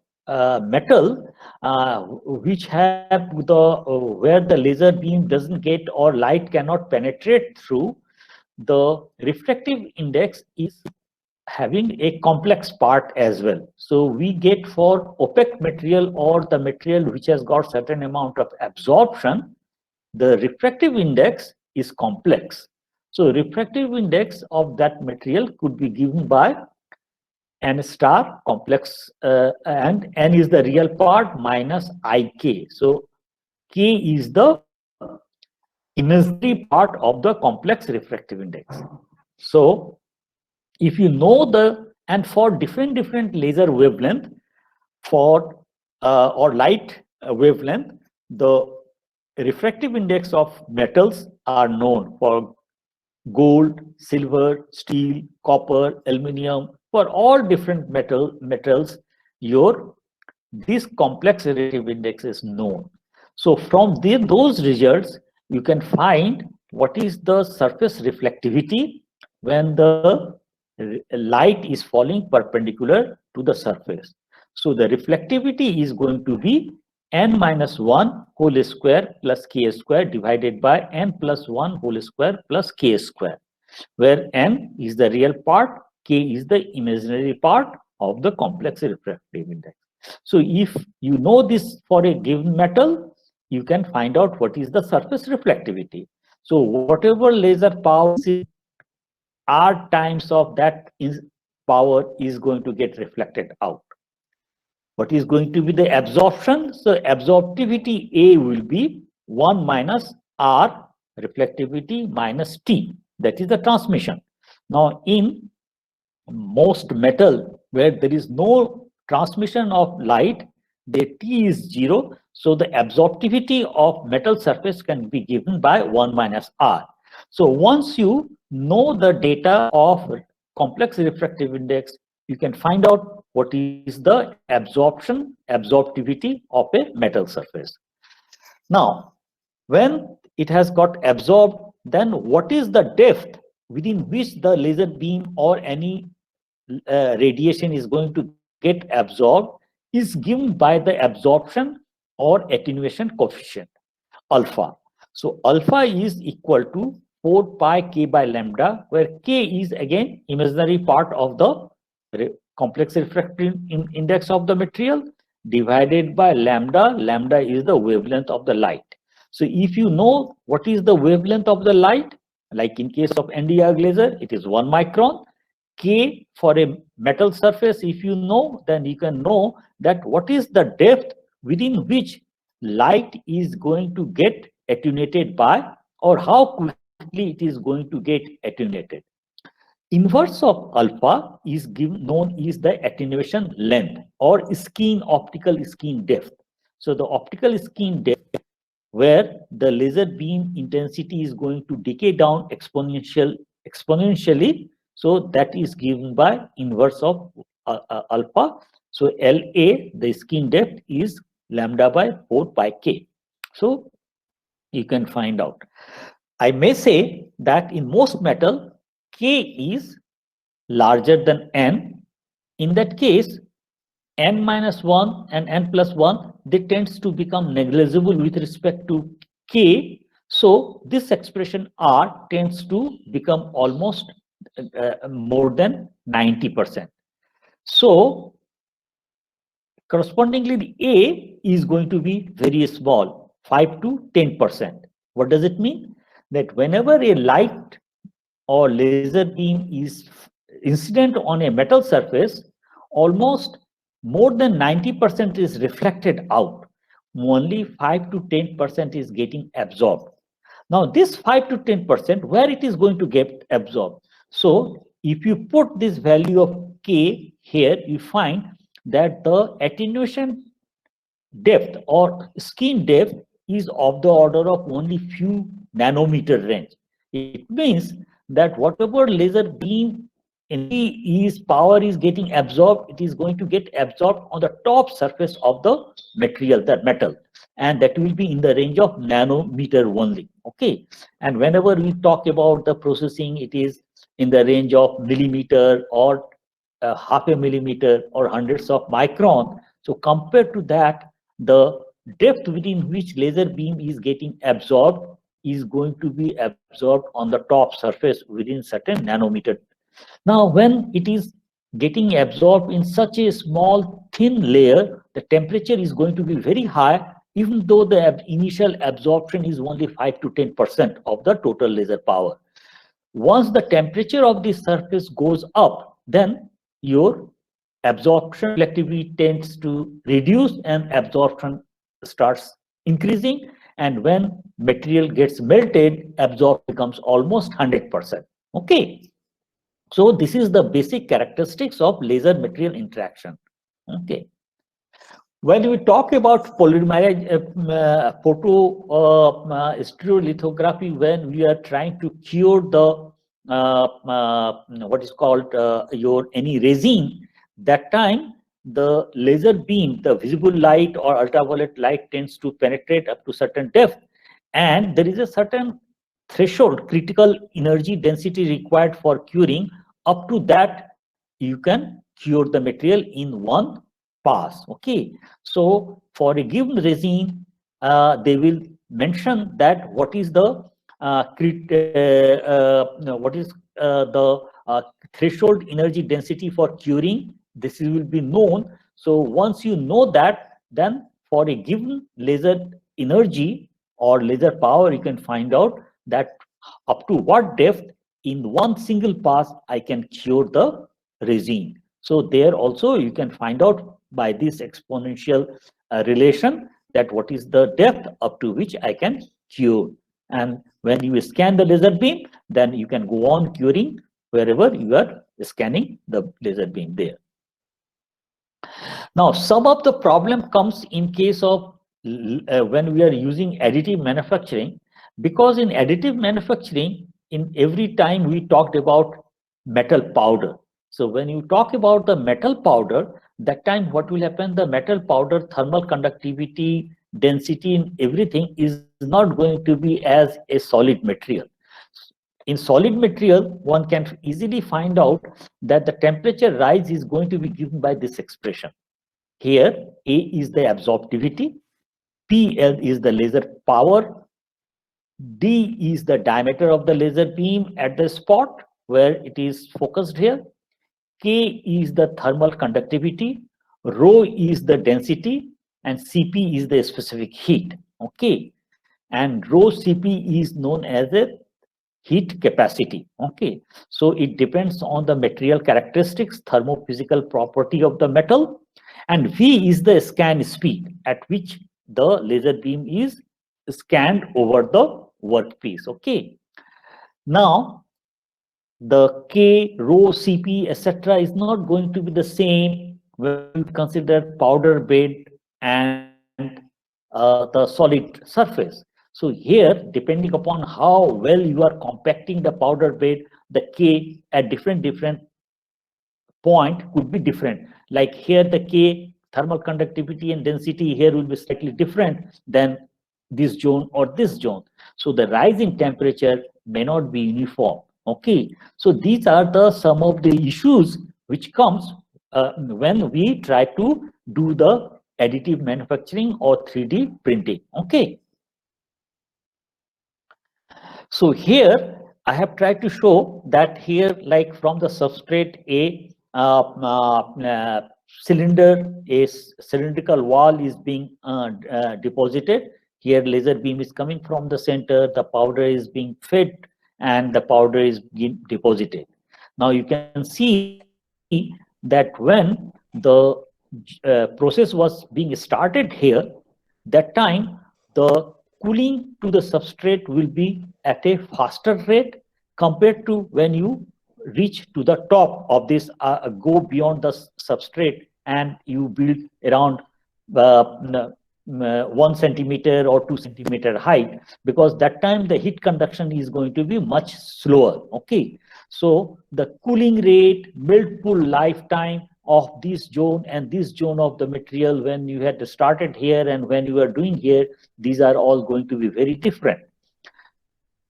metal, which have the where the laser beam doesn't get or light cannot penetrate through, the refractive index is having a complex part as well. So we get for opaque material or the material which has got certain amount of absorption, the refractive index is complex. So refractive index of that material could be given by n star complex, and n is the real part minus ik. So k is the imaginary part of the complex refractive index. So if you know the, and for different laser wavelength, for or light wavelength, the refractive index of metals are known for gold, silver, steel, copper, aluminum. For all different metals, this complex refractive index is known. So from those results, you can find what is the surface reflectivity when the light is falling perpendicular to the surface. So the reflectivity is going to be n minus 1 whole square plus k square divided by n plus 1 whole square plus k square, where n is the real part, k is the imaginary part of the complex refractive index. So if you know this for a given metal, you can find out what is the surface reflectivity. So whatever laser power is R times of that power is going to get reflected out. What is going to be the absorption? So absorptivity A will be 1 minus R reflectivity minus T. That is the transmission. Now, in most metal where there is no transmission of light, the T is 0. So the absorptivity of metal surface can be given by 1 minus R. So once you know the data of complex refractive index, you can find out what is the absorptivity of a metal surface. Now, when it has got absorbed, then what is the depth within which the laser beam or any radiation is going to get absorbed is given by the absorption or attenuation coefficient, alpha. So alpha is equal to 4 pi k by lambda, where k is again imaginary part of the complex refractive index of the material, divided by lambda. Lambda is the wavelength of the light. So if you know what is the wavelength of the light, like in case of Nd:YAG laser, it is 1 micron. K for a metal surface, if you know, then you can know that what is the depth within which light is going to get attenuated by, or how quickly it is going to get attenuated. Inverse of alpha is known as the attenuation length or optical skein depth. So the optical skein depth, where the laser beam intensity is going to decay down exponentially. So that is given by inverse of alpha. So LA, the skein depth, is lambda by 4 pi k. So you can find out. I may say that in most metal, K is larger than N. In that case, N minus 1 and N plus 1, they tends to become negligible with respect to K. So this expression R tends to become almost more than 90%. So correspondingly, the A is going to be very small, 5 to 10%. What does it mean? That whenever a light or laser beam is incident on a metal surface, almost more than 90% is reflected out. Only 5 to 10% is getting absorbed. Now, this 5 to 10%, where it is going to get absorbed? So, if you put this value of K here, you find that the attenuation depth or skein depth is of the order of only few nanometer range. It means that whatever laser beam power is getting absorbed, it is going to get absorbed on the top surface of the material, that metal, and that will be in the range of nanometer only. Okay, and whenever we talk about the processing, it is in the range of millimeter or half a millimeter or hundreds of micron. So compared to that, the depth within which laser beam is getting absorbed is going to be absorbed on the top surface within certain nanometer. Now, when it is getting absorbed in such a small thin layer, the temperature is going to be very high, even though the initial absorption is only 5 to 10% of the total laser power. Once the temperature of the surface goes up, then your absorption reflectivity tends to reduce and absorption starts increasing. And when material gets melted, absorption becomes almost 100%. Okay. So this is the basic characteristics of laser material interaction. Okay. When we talk about polymerized stereolithography, when we are trying to cure the what is called any resin, that time the laser beam, the visible light or ultraviolet light tends to penetrate up to certain depth, and there is a certain threshold critical energy density required for curing. Up to that, you can cure the material in one pass. Okay, so for a given resin, they will mention that what is the threshold energy density for curing. This will be known. So once you know that, then for a given laser energy or laser power, you can find out that up to what depth in one single pass, I can cure the resin. So there also you can find out by this exponential relation that what is the depth up to which I can cure. And when you scan the laser beam, then you can go on curing wherever you are scanning the laser beam there. Now, some of the problem comes in case of when we are using additive manufacturing, because in additive manufacturing, in every time we talked about metal powder. So when you talk about the metal powder, that time what will happen, the metal powder thermal conductivity, density and everything is not going to be as a solid material. In solid material, one can easily find out that the temperature rise is going to be given by this expression. Here, A is the absorptivity, PL is the laser power, D is the diameter of the laser beam at the spot where it is focused here, K is the thermal conductivity, rho is the density, and Cp is the specific heat. Okay, and rho Cp is known as a heat capacity. Okay, so it depends on the material characteristics, thermophysical property of the metal, and V is the scan speed at which the laser beam is scanned over the workpiece. Okay, now the K, rho, Cp, etc. is not going to be the same when you consider powder bed and the solid surface. So here, depending upon how well you are compacting the powder bed, the K at different point could be different. Like here, the K thermal conductivity and density here will be slightly different than this zone or this zone. So the rise in temperature may not be uniform. Okay, so these are the some of the issues which comes when we try to do the additive manufacturing or 3D printing. Okay. So here I have tried to show that here, like from the substrate A, cylinder, a cylindrical wall is being deposited. Here laser beam is coming from the center, the powder is being fed and the powder is being deposited. Now you can see that when the process was being started here, that time the cooling to the substrate will be at a faster rate compared to when you reach to the top of this, go beyond the substrate and you build around 1 centimeter or 2 centimeter height, because that time the heat conduction is going to be much slower. Okay, so the cooling rate, melt pool lifetime of this zone and this zone of the material when you had started here and when you are doing here, these are all going to be very different.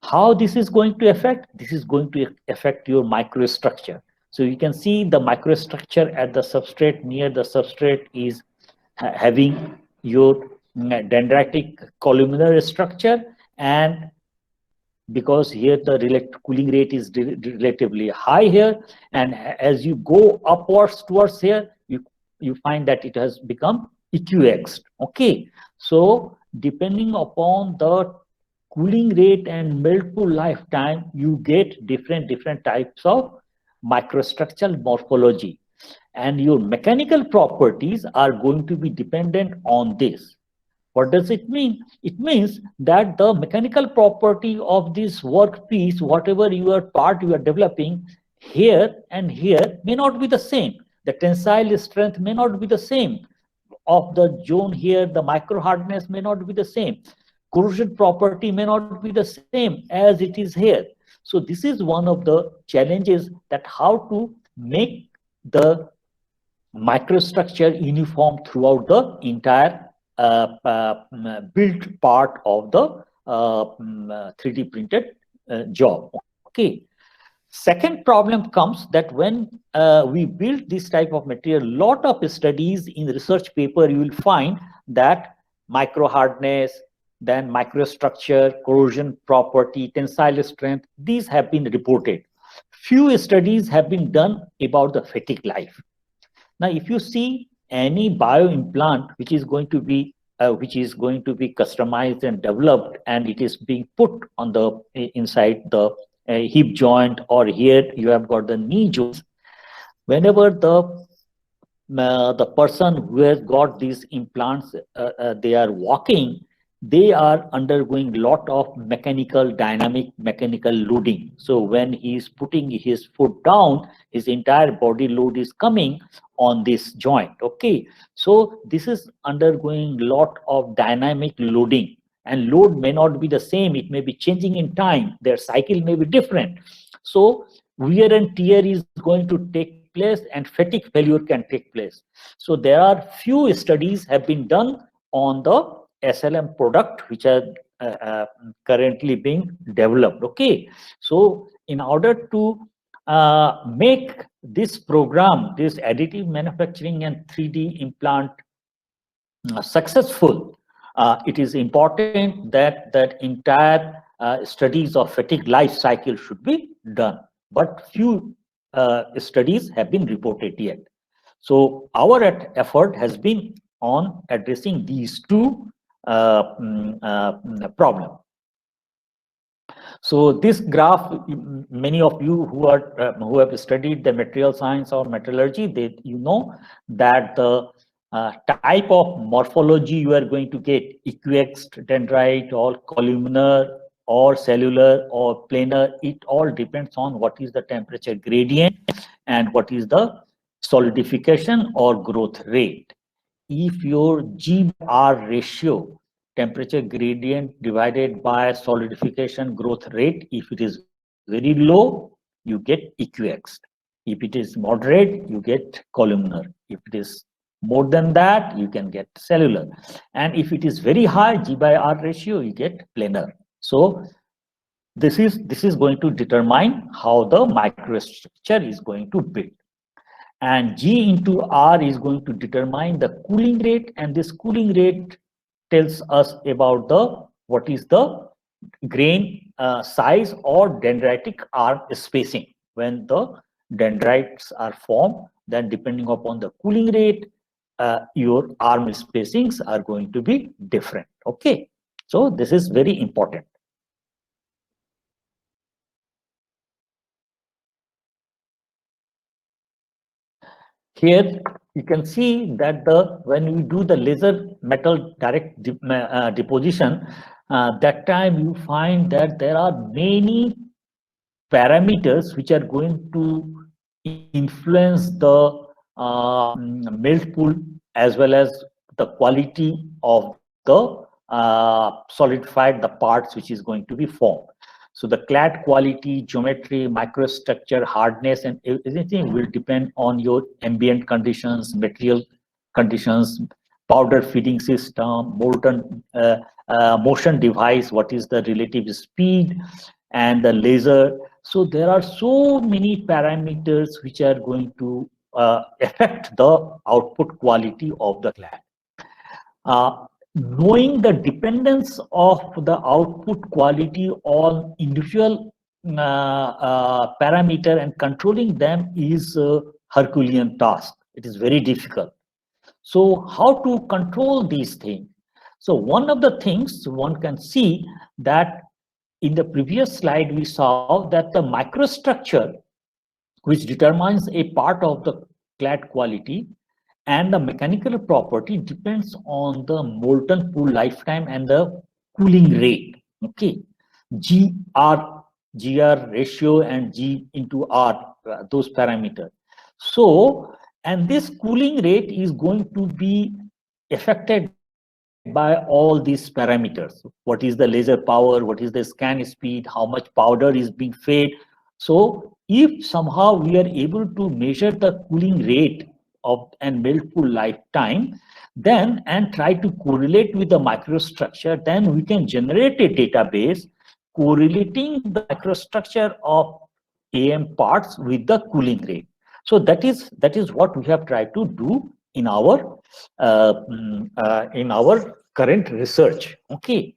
How this is going to affect? This is going to affect your microstructure. So you can see the microstructure at the substrate, near the substrate is having your dendritic columnar structure, and because here the cooling rate is relatively high here, and as you go upwards towards here, you find that it has become equexed. Okay, so depending upon the cooling rate and melt pool lifetime, you get different types of microstructural morphology, and your mechanical properties are going to be dependent on this. What does it mean? It means that the mechanical property of this workpiece, whatever part you are developing here and here, may not be the same. The tensile strength may not be the same of the zone here, the micro hardness may not be the same. Corrosion property may not be the same as it is here. So this is one of the challenges, that how to make the microstructure uniform throughout the entire built part of the 3D printed job. Okay. Second problem comes that when we build this type of material, lot of studies in research paper, you will find that micro hardness, then microstructure, corrosion property, tensile strength, these have been reported. Few studies have been done about the fatigue life. Now, if you see any bio implant which is going to be customized and developed, and it is being put on the inside the hip joint, or here you have got the knee joints. Whenever the person who has got these implants, they are walking, they are undergoing lot of mechanical loading. So when he is putting his foot down, his entire body load is coming on this joint. Okay, so this is undergoing lot of dynamic loading, and load may not be the same, it may be changing in time, their cycle may be different. So wear and tear is going to take place, and fatigue failure can take place. So there are few studies have been done on the SLM product which are currently being developed. Okay, so in order to make this program, this additive manufacturing and 3D implant successful, it is important that that entire studies of fatigue life cycle should be done, but few studies have been reported yet. So our effort has been on addressing these two problems. So this graph, many of you who have studied the material science or metallurgy, you know that the type of morphology you are going to get, equiaxed dendrite or columnar or cellular or planar, it all depends on what is the temperature gradient and what is the solidification or growth rate. If your G/R ratio, temperature gradient divided by solidification growth rate, if it is very low, you get equiaxed. If it is moderate, you get columnar. If it is more than that, you can get cellular. And if it is very high G/R ratio, you get planar. So this is going to determine how the microstructure is going to build. And G into R is going to determine the cooling rate, and this cooling rate tells us about what is the grain size or dendritic arm spacing. When the dendrites are formed, then depending upon the cooling rate, your arm spacings are going to be different. Okay, so this is very important. Here you can see that when we do the laser metal direct deposition, that time you find that there are many parameters which are going to influence the melt pool as well as the quality of the solidified the parts which is going to be formed. So the clad quality, geometry, microstructure, hardness, and everything will depend on your ambient conditions, material conditions, powder feeding system, molten motion device, what is the relative speed, and the laser. So there are so many parameters which are going to affect the output quality of the clad. Knowing the dependence of the output quality on individual parameter and controlling them is a Herculean task. It is very difficult. So how to control these things? So one of the things one can see that in the previous slide we saw that the microstructure which determines a part of the clad quality and the mechanical property depends on the molten pool lifetime and the cooling rate. Okay, GR ratio and G into R, those parameters. So, and this cooling rate is going to be affected by all these parameters. What is the laser power? What is the scan speed? How much powder is being fed? So, if somehow we are able to measure the cooling rate of and melt pool lifetime, then and try to correlate with the microstructure, then we can generate a database correlating the microstructure of AM parts with the cooling rate. So that is what we have tried to do in our current research. Okay,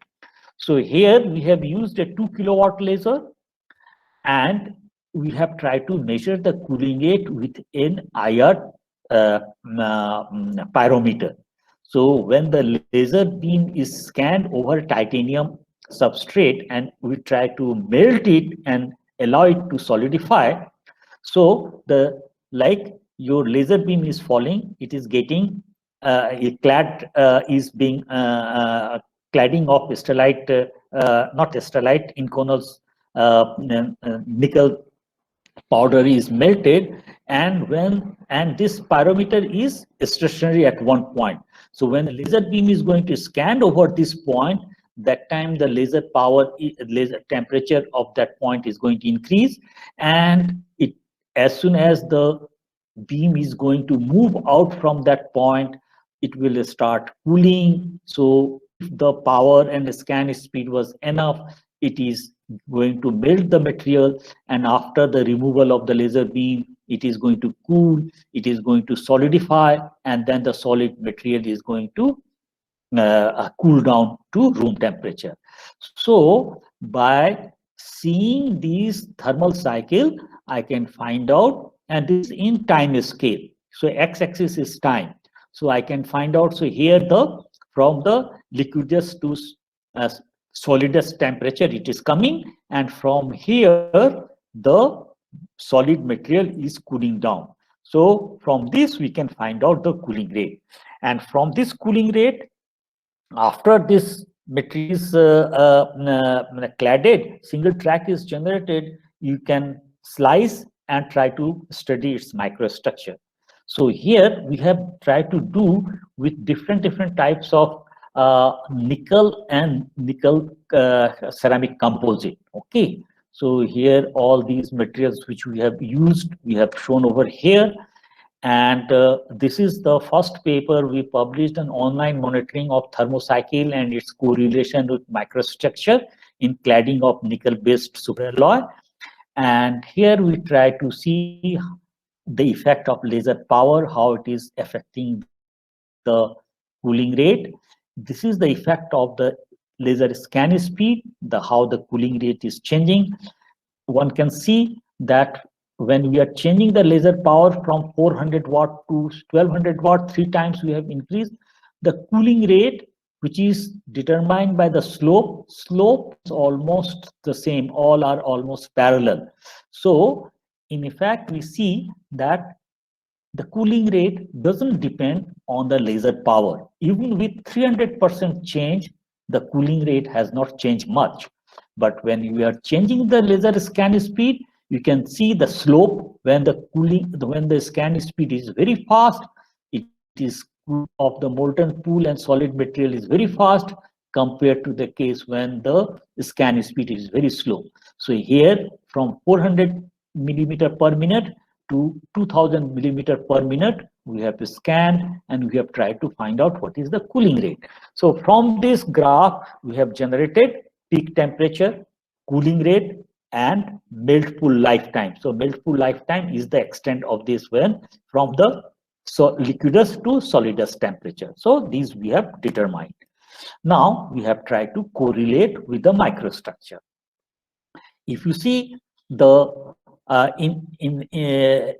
so here we have used a 2 kilowatt laser, and we have tried to measure the cooling rate with an IR pyrometer. So when the laser beam is scanned over titanium substrate and we try to melt it and allow it to solidify. So the like your laser beam is falling, it is getting is being cladding of stellite, not stellite, inconel nickel powder is melted, and this pyrometer is stationary at one point. So when the laser beam is going to scan over this point, that time the laser power, laser temperature of that point is going to increase, and it, as soon as the beam is going to move out from that point, it will start cooling. So if the power and the scan speed was enough, it is going to melt the material, and after the removal of the laser beam, it is going to cool, it is going to solidify, and then the solid material is going to cool down to room temperature. So by seeing these thermal cycle, I can find out, and this is in time scale. So x-axis is time. So I can find out, so here from the liquidus to solidus temperature it is coming, and from here the solid material is cooling down. So from this we can find out the cooling rate, and from this cooling rate, after this material is cladded, single track is generated, you can slice and try to study its microstructure. So here we have tried to do with different types of nickel and nickel ceramic composite. Okay, so here all these materials which we have used, we have shown over here. And this is the first paper we published on online monitoring of thermocycle and its correlation with microstructure in cladding of nickel-based superalloy. And here we try to see the effect of laser power, how it is affecting the cooling rate. This is the effect of the laser scan speed, how the cooling rate is changing. One can see that when we are changing the laser power from 400 watt to 1200 watt, 3 times we have increased the cooling rate, which is determined by the slope. Slope is almost the same, all are almost parallel. So in effect, we see that the cooling rate doesn't depend on the laser power. Even with 300% change, the cooling rate has not changed much. But when we are changing the laser scan speed, you can see the slope. When the scan speed is very fast, it is of the molten pool and solid material is very fast compared to the case when the scan speed is very slow. So here from 400 millimeter per minute to 2000 millimeter per minute, we have to scan and we have tried to find out what is the cooling rate. So from this graph, we have generated peak temperature, cooling rate, and melt pool lifetime. So melt pool lifetime is the extent of this when from the liquidus to solidus temperature. So these we have determined. Now we have tried to correlate with the microstructure. If you see the in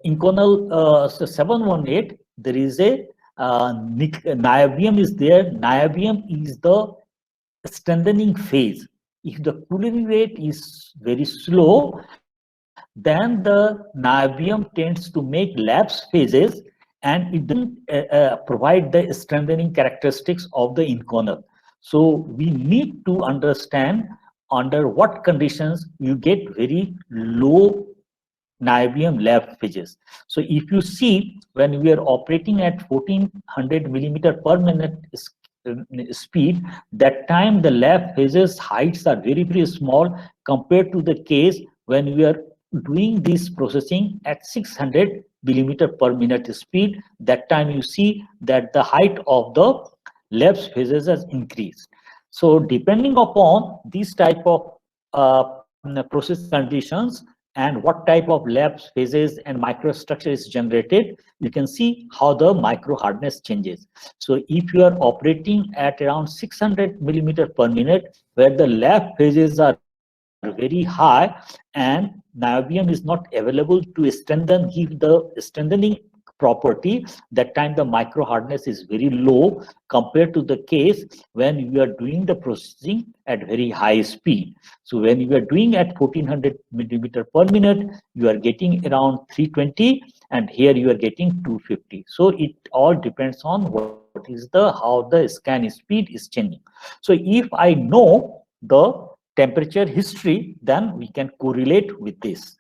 Inconel 718, there is a niobium is there. Niobium is the strengthening phase. If the cooling rate is very slow, then the niobium tends to make lapse phases, and it doesn't provide the strengthening characteristics of the Inconel. So we need to understand under what conditions you get very low niobium lapse phases. So if you see, when we are operating at 1400 millimeter per minute speed, that time the lapse phases heights are very small compared to the case when we are doing this processing at 600 millimeter per minute speed. That time you see that the height of the lapse phases has increased. So depending upon this type of process conditions and what type of lapse phases and microstructure is generated, you can see how the micro hardness changes. So if you are operating at around 600 millimeter per minute, where the lapse phases are very high and niobium is not available to strengthen, give the strengthening property, that time the micro hardness is very low compared to the case when you are doing the processing at very high speed. So when you are doing at 1400 millimeter per minute, you are getting around 320, and here you are getting 250. So it all depends on what is the how the scan speed is changing. So if I know the temperature history, then we can correlate with this.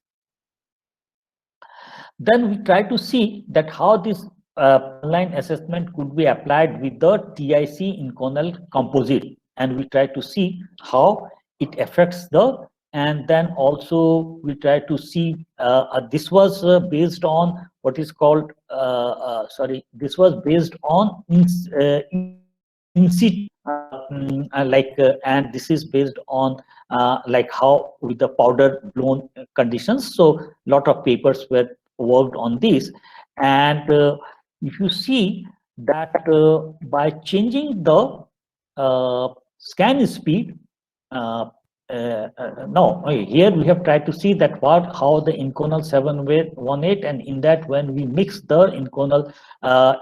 Then we try to see that how this online assessment could be applied with the TIC inconel composite, and we try to see how it affects the, and then also we try to see this was based on what is called this was based on in situ, and this is based on like how with the powder blown conditions. So lot of papers were worked on this, and if you see that by changing the scan speed, no, here we have tried to see that how the Inconel 718, and in that when we mix the Inconel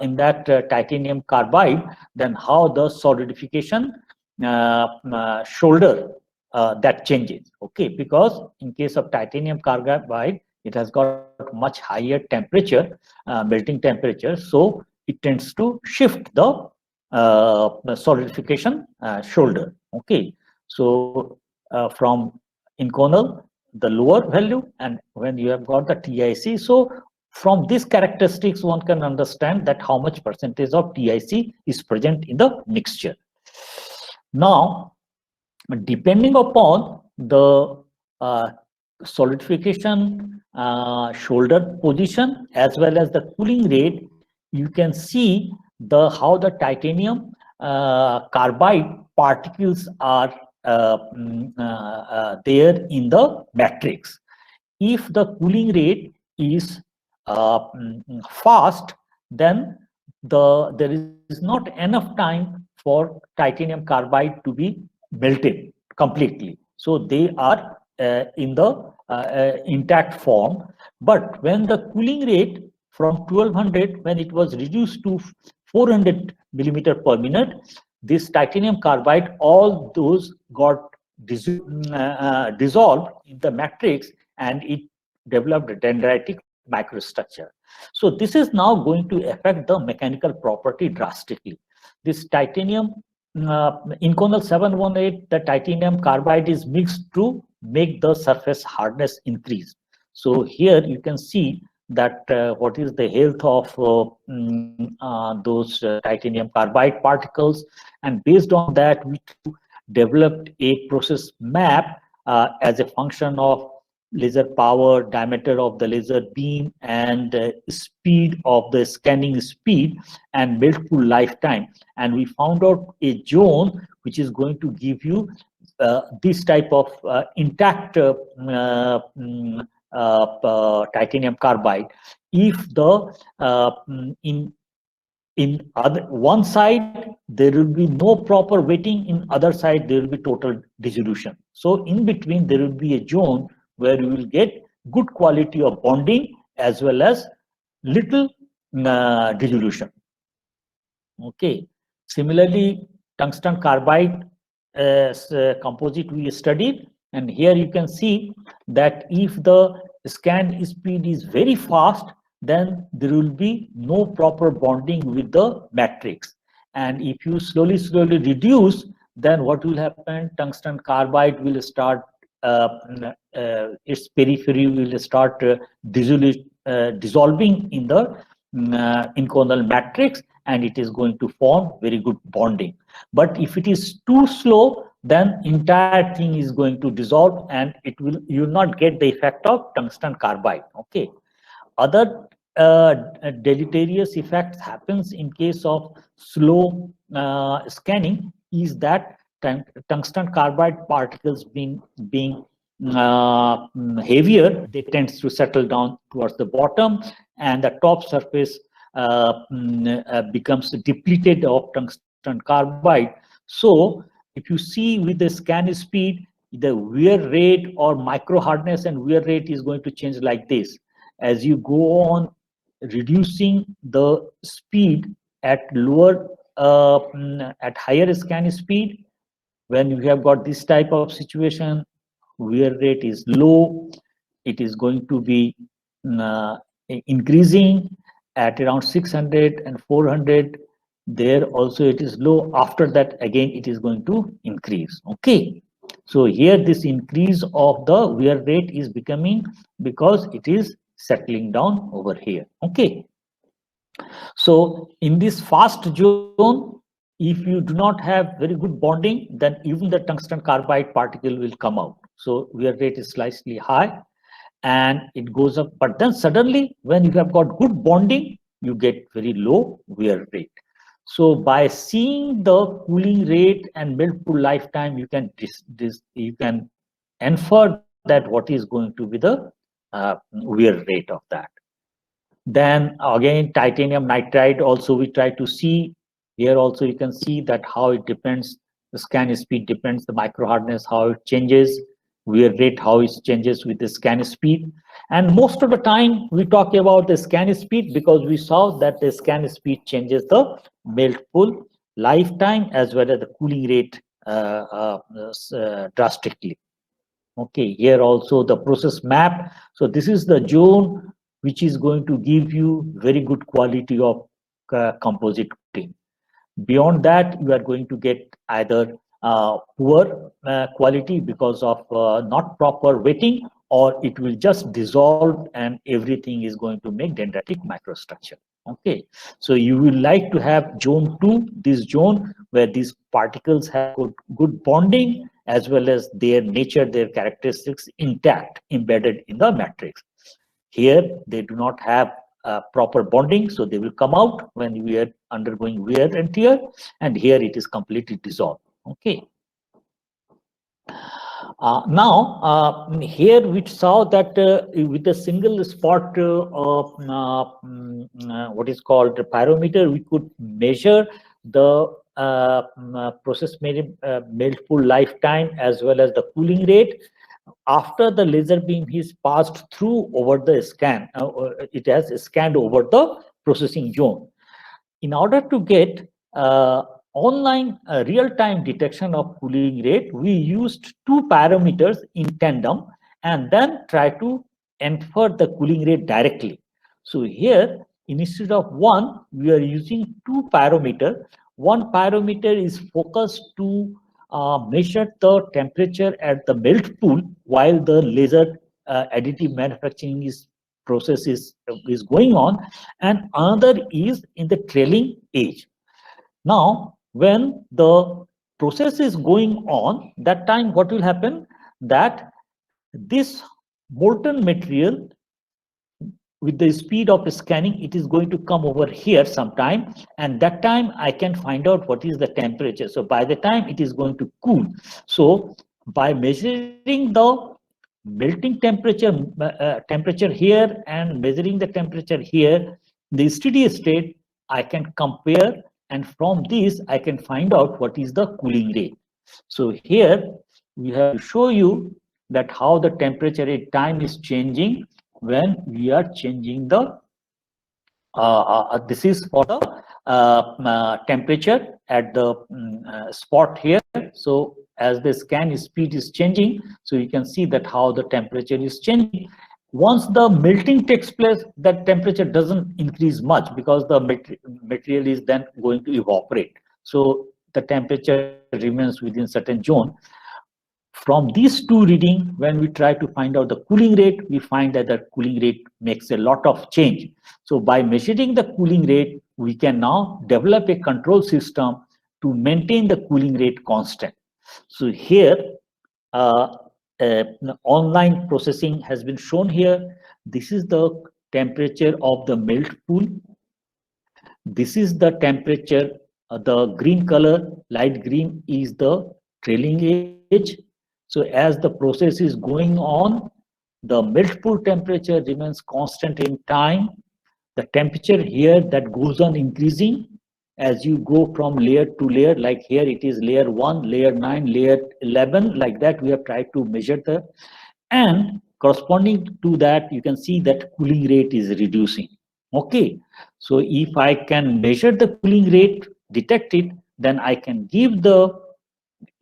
in that titanium carbide, then how the solidification shoulder that changes. Okay, because in case of titanium carbide, it has got much higher temperature, melting temperature, so it tends to shift the solidification shoulder. Okay, so from Inconel, the lower value, and when you have got the TIC, so from these characteristics one can understand that how much percentage of TIC is present in the mixture. Now, depending upon the solidification shoulder position as well as the cooling rate, you can see the how the titanium carbide particles are there in the matrix. If the cooling rate is fast, then there is not enough time for titanium carbide to be melted completely. So they are in the intact form. But when the cooling rate from 1200, when it was reduced to 400 millimeter per minute, this titanium carbide, all those got dissolved in the matrix, and it developed a dendritic microstructure. So this is now going to affect the mechanical property drastically. This titanium Inconel 718, the titanium carbide is mixed to make the surface hardness increase. So here you can see that what is the health of those titanium carbide particles, and based on that we developed a process map as a function of laser power, diameter of the laser beam, and speed of the scanning speed, and melt pool lifetime. And we found out a zone which is going to give you this type of intact titanium carbide. If the in other one side there will be no proper wetting, in other side there will be total dissolution. So in between there will be a zone where you will get good quality of bonding as well as little dissolution. Okay. Similarly, tungsten carbide composite we studied, and here you can see that if the scan speed is very fast, then there will be no proper bonding with the matrix. And if you slowly reduce, then what will happen? Tungsten carbide will start its periphery will start dissolving in the Inconel matrix, and it is going to form very good bonding. But if it is too slow, then entire thing is going to dissolve, and you will not get the effect of tungsten carbide. Okay. Other deleterious effects happens in case of slow scanning is that tungsten carbide particles being heavier, they tend to settle down towards the bottom, and the top surface becomes depleted of tungsten carbide. So if you see with the scan speed, the wear rate or micro hardness and wear rate is going to change like this. As you go on reducing the speed at at higher scan speed. When you have got this type of situation, wear rate is low, it is going to be increasing at around 600 and 400. There also it is low. After that, again, it is going to increase. Okay. So here this increase of the wear rate is becoming because it is settling down over here. Okay. So in this fast zone, if you do not have very good bonding, then even the tungsten carbide particle will come out. So wear rate is slightly high and it goes up. But then suddenly, when you have got good bonding, you get very low wear rate. So by seeing the cooling rate and melt pool lifetime, you can infer that what is going to be the wear rate of that. Then again, titanium nitride also we try to see. Here also you can see that how it depends, the scan speed depends, the micro hardness, how it changes, wear rate, how it changes with the scan speed. And most of the time we talk about the scan speed because we saw that the scan speed changes the melt pool lifetime as well as the cooling rate drastically. Okay, here also the process map. So this is the zone which is going to give you very good quality of composite coating. Beyond that, you are going to get either poor quality because of not proper wetting, or it will just dissolve and everything is going to make dendritic microstructure. Okay, so you will like to have zone 2, this zone where these particles have good bonding as well as their nature, their characteristics intact, embedded in the matrix. Here, they do not have proper bonding, so they will come out when we are undergoing wear and tear, and here it is completely dissolved. Okay. Now, here we saw that with a single spot of what is called a pyrometer, we could measure the process melt pool lifetime as well as the cooling rate. After the laser beam is passed through over the scan, it has scanned over the processing zone. In order to get online real-time detection of cooling rate, we used 2 parameters in tandem and then try to infer the cooling rate directly. So here, instead of 1, we are using 2 parameters. One parameter is focused to measure the temperature at the melt pool while the laser additive manufacturing process is going on, and another is in the trailing edge. Now, when the process is going on, that time what will happen, that this molten material with the speed of scanning, it is going to come over here sometime, and that time I can find out what is the temperature. So by the time it is going to cool, so by measuring the melting temperature here and measuring the temperature here, the steady state I can compare, and from this I can find out what is the cooling rate. So here we have to show you that how the temperature at time is changing when we are changing the this is for the temperature at the spot here. So as the scan speed is changing, so you can see that how the temperature is changing. Once the melting takes place, that temperature doesn't increase much because the material is then going to evaporate. So the temperature remains within certain zone. From these 2 readings, when we try to find out the cooling rate, we find that the cooling rate makes a lot of change. So by measuring the cooling rate, we can now develop a control system to maintain the cooling rate constant. So here, online processing has been shown here. This is the temperature of the melt pool. This is the temperature, the green color, light green is the trailing edge. So as the process is going on, the melt pool temperature remains constant in time. The temperature here that goes on increasing as you go from layer to layer, like here it is layer 1, layer 9, layer 11, like that we have tried to measure the, and corresponding to that you can see that cooling rate is reducing. Okay, so if I can measure the cooling rate, detect it, then I can give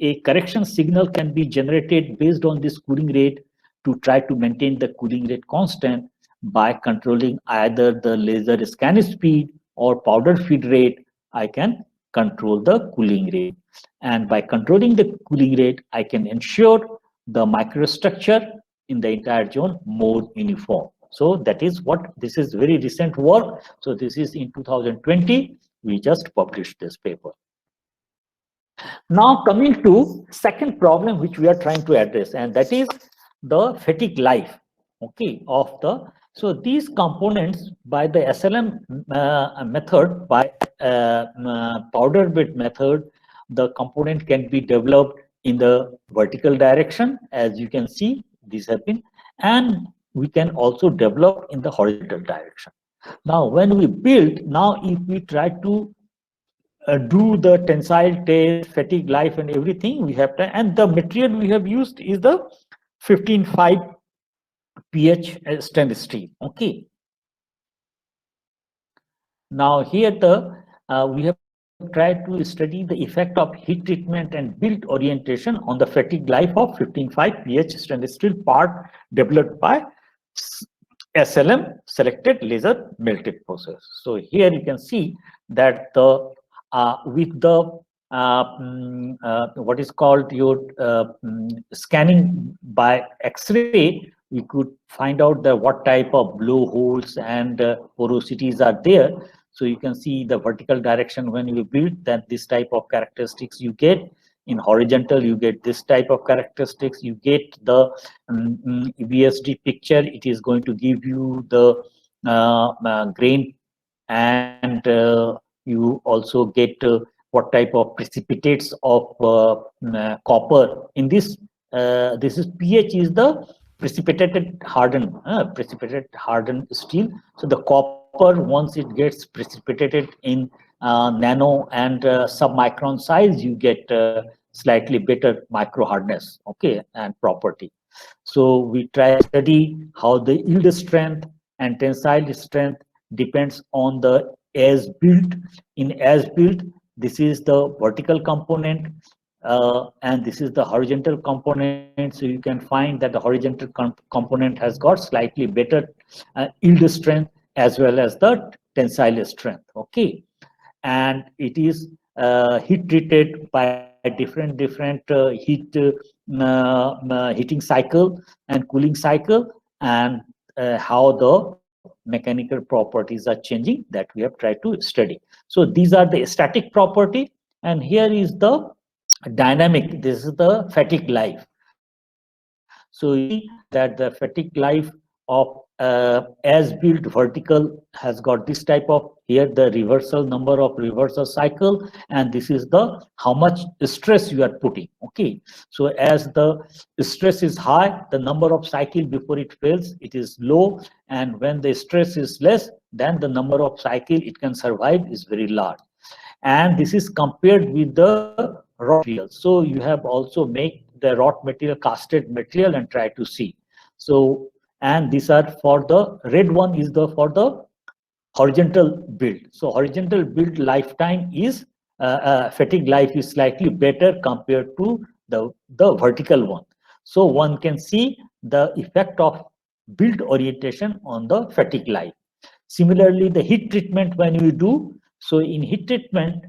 a correction signal can be generated based on this cooling rate to try to maintain the cooling rate constant by controlling either the laser scan speed or powder feed rate. I can control the cooling rate, and by controlling the cooling rate, I can ensure the microstructure in the entire zone more uniform. So that is what this is very recent work. So this is in 2020. We just published this paper. Now coming to second problem which we are trying to address, and that is the fatigue life, okay, of the, so these components by the SLM method, by powder bed method, the component can be developed in the vertical direction, as you can see, these have been, and we can also develop in the horizontal direction. Now when we build, now if we try to do the tensile test, fatigue life, and everything we have done. And the material we have used is the 15.5 pH stainless steel. Okay. Now here we have tried to study the effect of heat treatment and build orientation on the fatigue life of 15.5 pH stainless steel part developed by SLM, selected laser melted process. So here you can see that the with the what is called your scanning by X-ray, we could find out the what type of blowholes and porosities are there. So you can see the vertical direction when you build, that this type of characteristics you get. In horizontal, you get this type of characteristics. You get the VSD picture. It is going to give you the grain, and you also get what type of precipitates of copper. In this, this is pH is the precipitated hardened steel. So the copper, once it gets precipitated in nano and submicron size, you get slightly better micro hardness, okay, and property. So we try to study how the yield strength and tensile strength depends on the as built. In as built, this is the vertical component, and this is the horizontal component. So you can find that the horizontal component has got slightly better yield strength as well as the tensile strength. Okay, and it is heat treated by different heating cycle and cooling cycle, and how the mechanical properties are changing, that we have tried to study. So these are the static property, and here is the dynamic. This is the fatigue life. So you see that the fatigue life of as built vertical has got this type of, here the reversal number of reversal cycle, and this is the how much stress you are putting. Okay, so as the stress is high, the number of cycle before it fails, it is low, and when the stress is less, then the number of cycle it can survive is very large. And this is compared with the raw material. So you have also make the raw material casted material and try to see. So, and these are for the red one is the for the horizontal build. So horizontal build lifetime is fatigue life is slightly better compared to the vertical one. So one can see the effect of build orientation on the fatigue life. Similarly, the heat treatment when you do, so in heat treatment,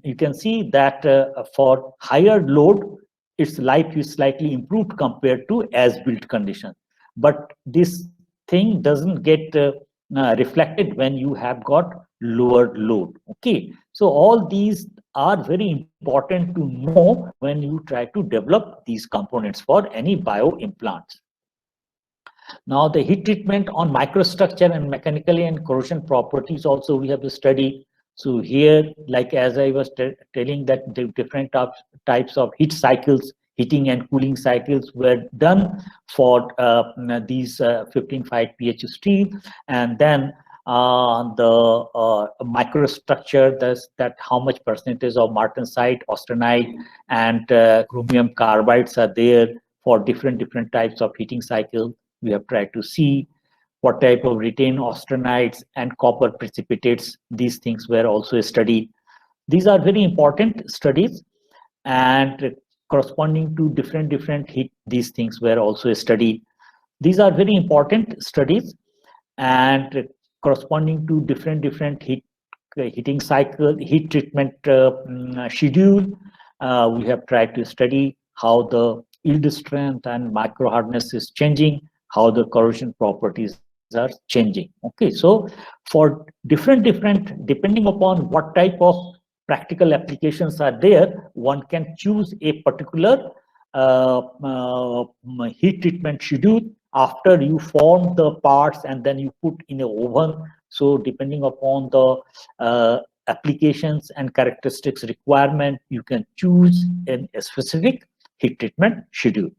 you can see that for higher load, its life is slightly improved compared to as built condition. But this thing doesn't get reflected when you have got lower load. Okay, so all these are very important to know when you try to develop these components for any bio implants. Now the heat treatment on microstructure and mechanically and corrosion properties also we have studied. So here, like as I was telling, that the different types of heat cycles, heating and cooling cycles were done for these 15.5 pH steel, and then the microstructure, that how much percentage of martensite, austenite, and chromium carbides are there for different types of heating cycle. We have tried to see what type of retained austenites and copper precipitates, these things were also studied. These are very important studies, and corresponding to different heat, these things were also studied. These are very important studies, and corresponding to different heating cycle, heat treatment schedule, we have tried to study how the yield strength and micro hardness is changing, how the corrosion properties are changing. Okay, so for different, depending upon what type of practical applications are there, one can choose a particular heat treatment schedule after you form the parts and then you put in a oven. So depending upon the applications and characteristics requirement, you can choose a specific heat treatment schedule.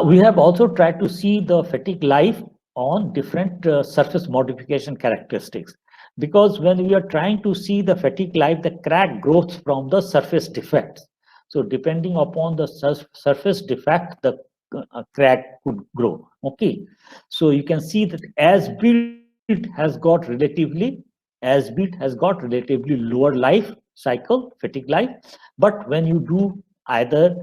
We have also tried to see the fatigue life on different surface modification characteristics, because when we are trying to see the fatigue life, the crack growth from the surface defects. So depending upon the surface defect, the crack could grow. Okay, so you can see that as built has got relatively lower life cycle, fatigue life, but when you do either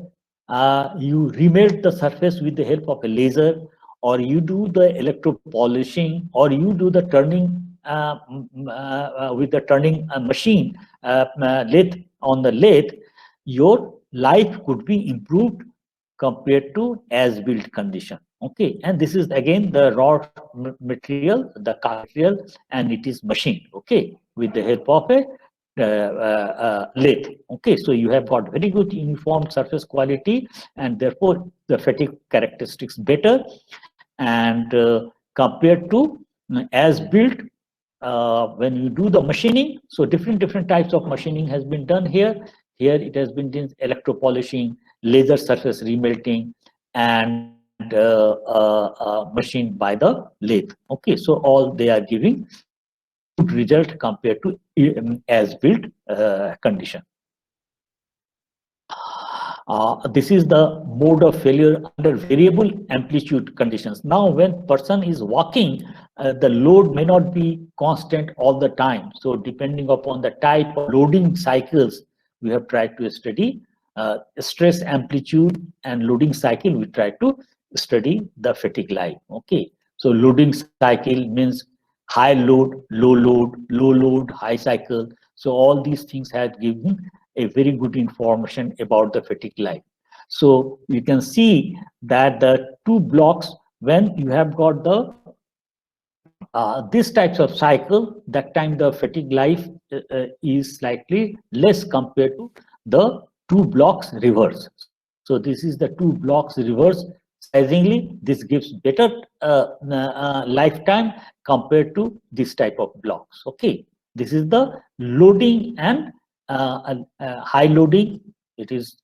you remelt the surface with the help of a laser, or you do the electro polishing, or you do the turning with the turning machine lathe on the lathe, your life could be improved compared to as built condition. Okay, and this is again the raw material, the material, and it is machined. Okay, with the help of a lathe. Okay, so you have got very good uniform surface quality, and therefore the fatigue characteristics better, and compared to as built when you do the machining. So different types of machining has been done here. Here it has been done electro polishing, laser surface remelting, and machined by the lathe. Okay, so all they are giving good result compared to as built condition. This is the mode of failure under variable amplitude conditions. Now, when person is walking, the load may not be constant all the time. So depending upon the type of loading cycles, we have tried to study stress amplitude and loading cycle. We try to study the fatigue life. Okay, so loading cycle means high load, low load, high cycle. So all these things have given a very good information about the fatigue life. So you can see that the two blocks, when you have got the these types of cycle, that time the fatigue life is slightly less compared to the two blocks reverse. So this is the two blocks reverse sizingly. This gives better lifetime compared to this type of blocks. Okay, this is the loading and high loading. It is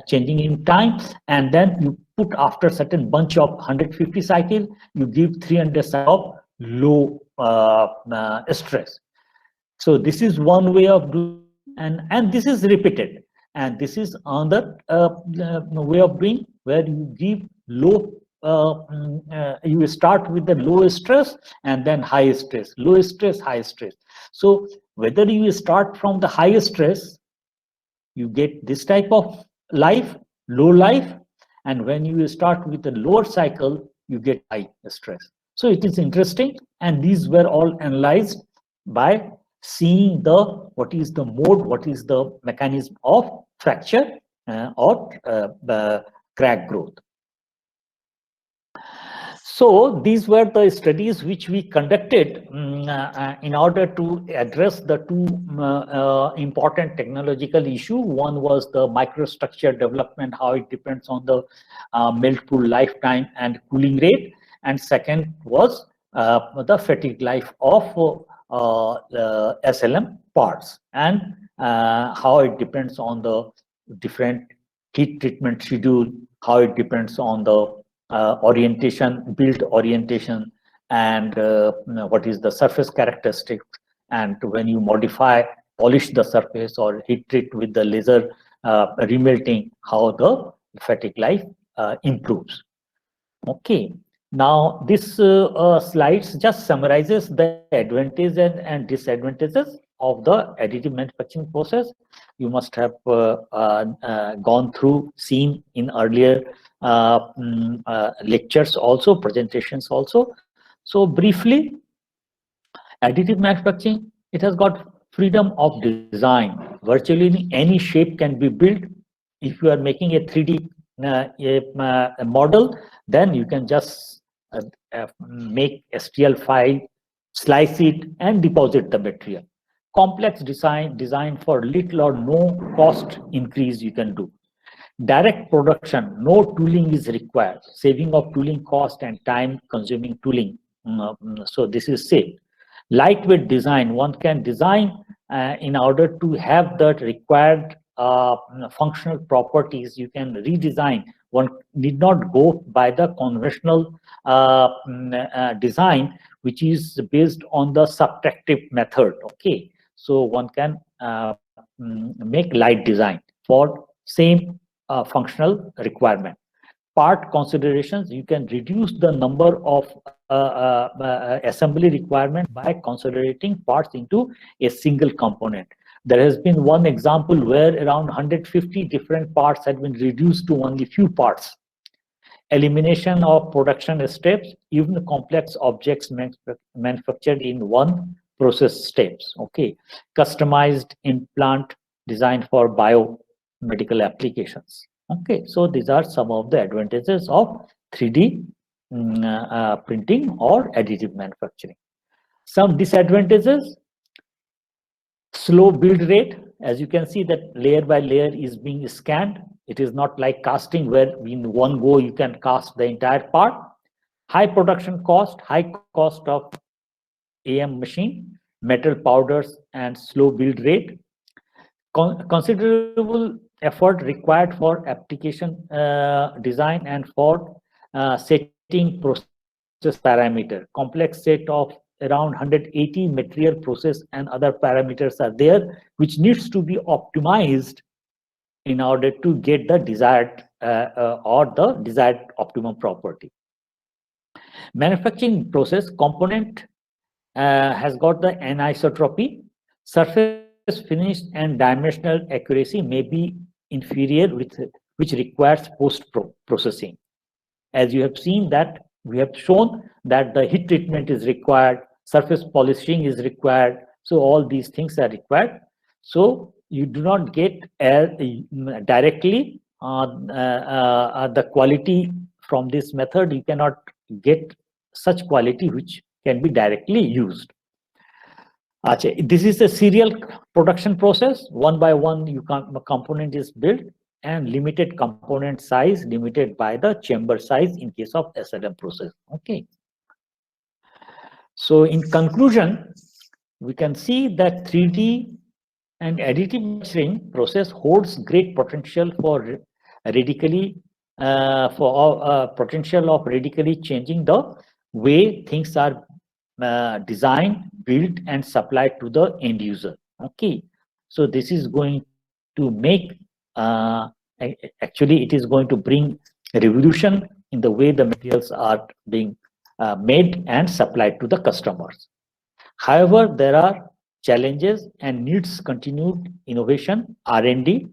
changing in time, and then you put after certain bunch of 150 cycle, you give 300 cycle of low stress. So this is one way of doing, and this is repeated, and this is another way of doing, where you give low you start with the low stress and then high stress, low stress, high stress. So whether you start from the high stress, you get this type of life, low life, and when you start with the lower cycle, you get high stress. So it is interesting, and these were all analyzed by seeing the what is the mode, what is the mechanism of fracture or crack growth. So these were the studies which we conducted in order to address the two important technological issue. One was the microstructure development, how it depends on the melt pool lifetime and cooling rate, and second was the fatigue life of SLM parts, and how it depends on the different heat treatment schedule, how it depends on the orientation, build orientation, and what is the surface characteristics, and when you modify, polish the surface or heat treat with the laser remelting, how the fatigue life improves. Okay, Now, this slides just summarizes the advantages and disadvantages of the additive manufacturing process. You must have gone through, seen in earlier lectures also, presentations also. So briefly, additive manufacturing, it has got freedom of design. Virtually any shape can be built. If you are making a 3D a model, then you can just make STL file, slice it, and deposit the material. Complex design for little or no cost increase you can do. Direct production, no tooling is required, saving of tooling cost and time consuming tooling. So this is safe. Lightweight design, one can design in order to have the required functional properties. You can redesign. One need not go by the conventional design, which is based on the subtractive method. Okay, so one can make light design for same functional requirement. Part considerations, you can reduce the number of assembly requirement by consolidating parts into a single component. There has been one example where around 150 different parts had been reduced to only few parts. Elimination of production steps, even complex objects manufactured in one process steps. Okay, customized implant designed for biomedical applications. Okay, so these are some of the advantages of 3D printing or additive manufacturing. Some disadvantages: slow build rate. As you can see that layer by layer is being scanned. It is not like casting where in one go you can cast the entire part. High production cost, high cost of AM machine, metal powders, and slow build rate. Considerable effort required for application design and for setting process parameter. Complex set of around 180 material, process, and other parameters are there, which needs to be optimized in order to get the desired or the desired optimum property. Manufacturing process component has got the anisotropy. Surface finish and dimensional accuracy may be inferior, which requires post-processing. As you have seen that we have shown that the heat treatment is required, surface polishing is required, so all these things are required. So you do not get directly the quality from this method. You cannot get such quality which can be directly used. This is a serial production process. One by one, a component is built, and limited component size limited by the chamber size in case of SLM process. Okay. So in conclusion, we can see that 3D and additive manufacturing process holds great potential for radically potential of radically changing the way things are designed, built, and supplied to the end user. Okay, so this is going to make actually it is going to bring a revolution in the way the materials are being made and supplied to the customers. However, there are challenges and needs continued innovation, R&D,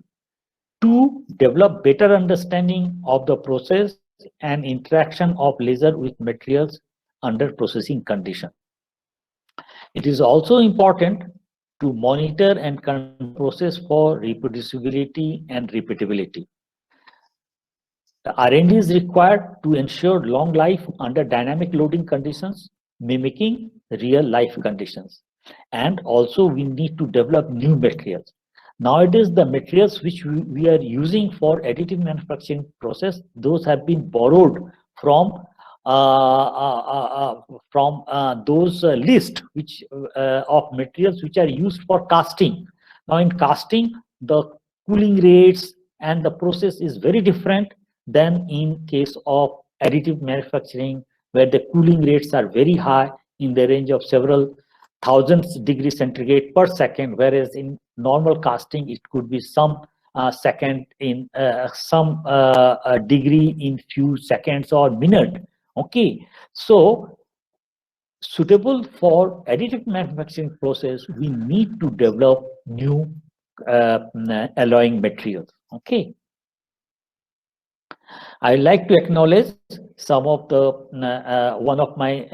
to develop better understanding of the process and interaction of laser with materials under processing condition. It is also important to monitor and control process for reproducibility and repeatability. The R&D is required to ensure long life under dynamic loading conditions, mimicking real life conditions. And also we need to develop new materials. Nowadays, the materials which we are using for additive manufacturing process, those have been borrowed from those list which of materials which are used for casting. Now in casting, the cooling rates and the process is very different than in case of additive manufacturing, where the cooling rates are very high in the range of several thousands degrees centigrade per second, whereas in normal casting it could be some second in some degree in few seconds or minute. Okay, so suitable for additive manufacturing process, we need to develop new alloying materials. Okay, I like to acknowledge some of the one of my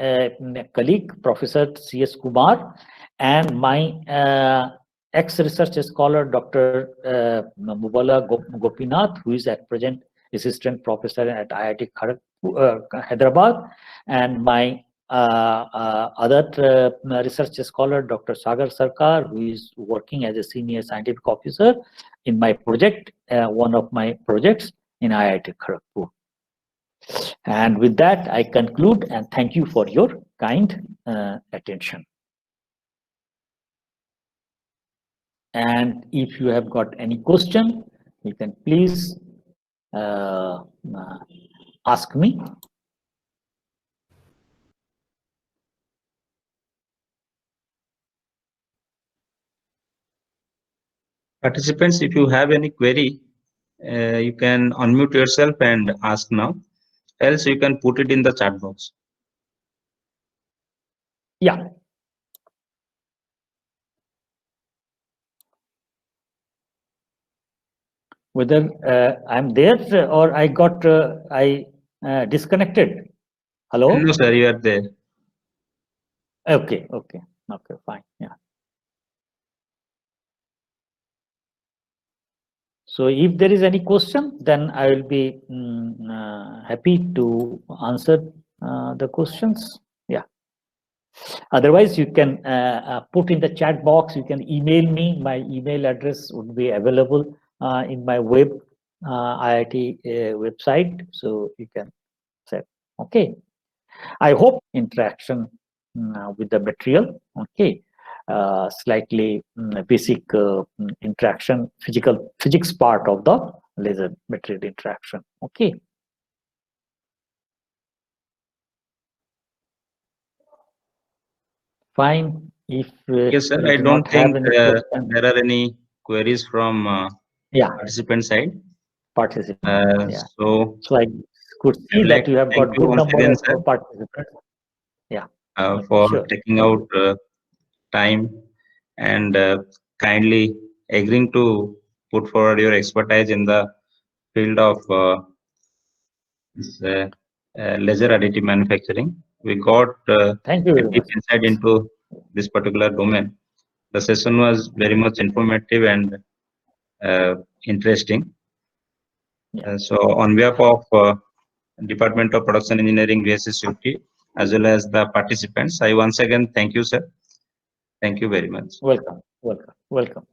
colleague, Professor C.S. Kumar, and my ex-research scholar, Dr. Mubala Gopinath, who is at present assistant professor at IIT Hyderabad, and my other research scholar, Dr. Sagar Sarkar, who is working as a senior scientific officer in my project, one of my projects in IIT Kharagpur. And with that, I conclude and thank you for your kind attention. And if you have got any question, you can please ask me. Participants, if you have any query, you can unmute yourself and ask now. Else you can put it in the chat box. Yeah. Whether I'm there or I got disconnected. Hello? No, sir, you are there. Okay, fine. Yeah. So if there is any question, then I will be happy to answer the questions. Yeah. Otherwise, you can put in the chat box. You can email me. My email address would be available in my web IIT website. So you can say, okay. I hope interaction with the material. Okay. Slightly basic interaction, physics part of the laser material interaction. Okay. Fine. If Yes, sir. you I do don't not have think any question, there are any queries from yeah, participant side. participant. Yeah. So I could I see would that like you to have thank got you good once number again, of sir, participants. Yeah. for Sure. taking Thank out time and kindly agreeing to put forward your expertise in the field of this, laser additive manufacturing. We got Thank you a very deep much. insight into this particular domain. The session was very much informative and interesting. Yeah. So on behalf of Department of Production Engineering, VSSUT, as well as the participants, I once again thank you, sir. Thank you very much. Welcome.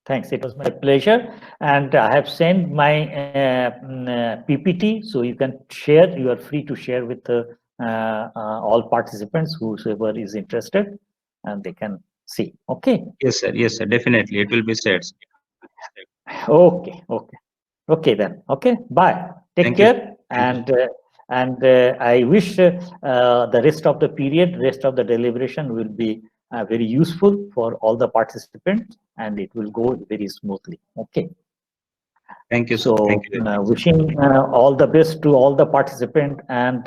Thanks. It was my pleasure. And I have sent my PPT, so you can share. You are free to share with all participants, whosoever is interested, and they can see. Okay. Yes, sir. Yes, sir. Definitely, it will be shared. Okay then. Okay. Bye. Take Thank you. care. Thank you. And I wish the rest of the period, rest of the deliberation will be very useful for all the participants, and it will go very smoothly. Okay. Thank you, sir. So Thank you. wishing all the best to all the participants and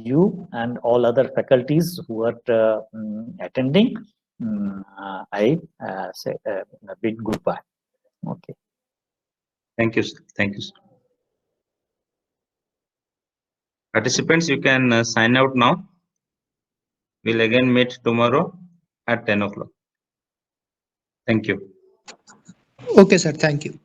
you and all other faculties who are attending. I say a big goodbye. Okay. Thank you, sir. Thank you, sir. Participants, you can sign out now. We'll again meet tomorrow at 10 o'clock. Thank you. Okay, sir. Thank you.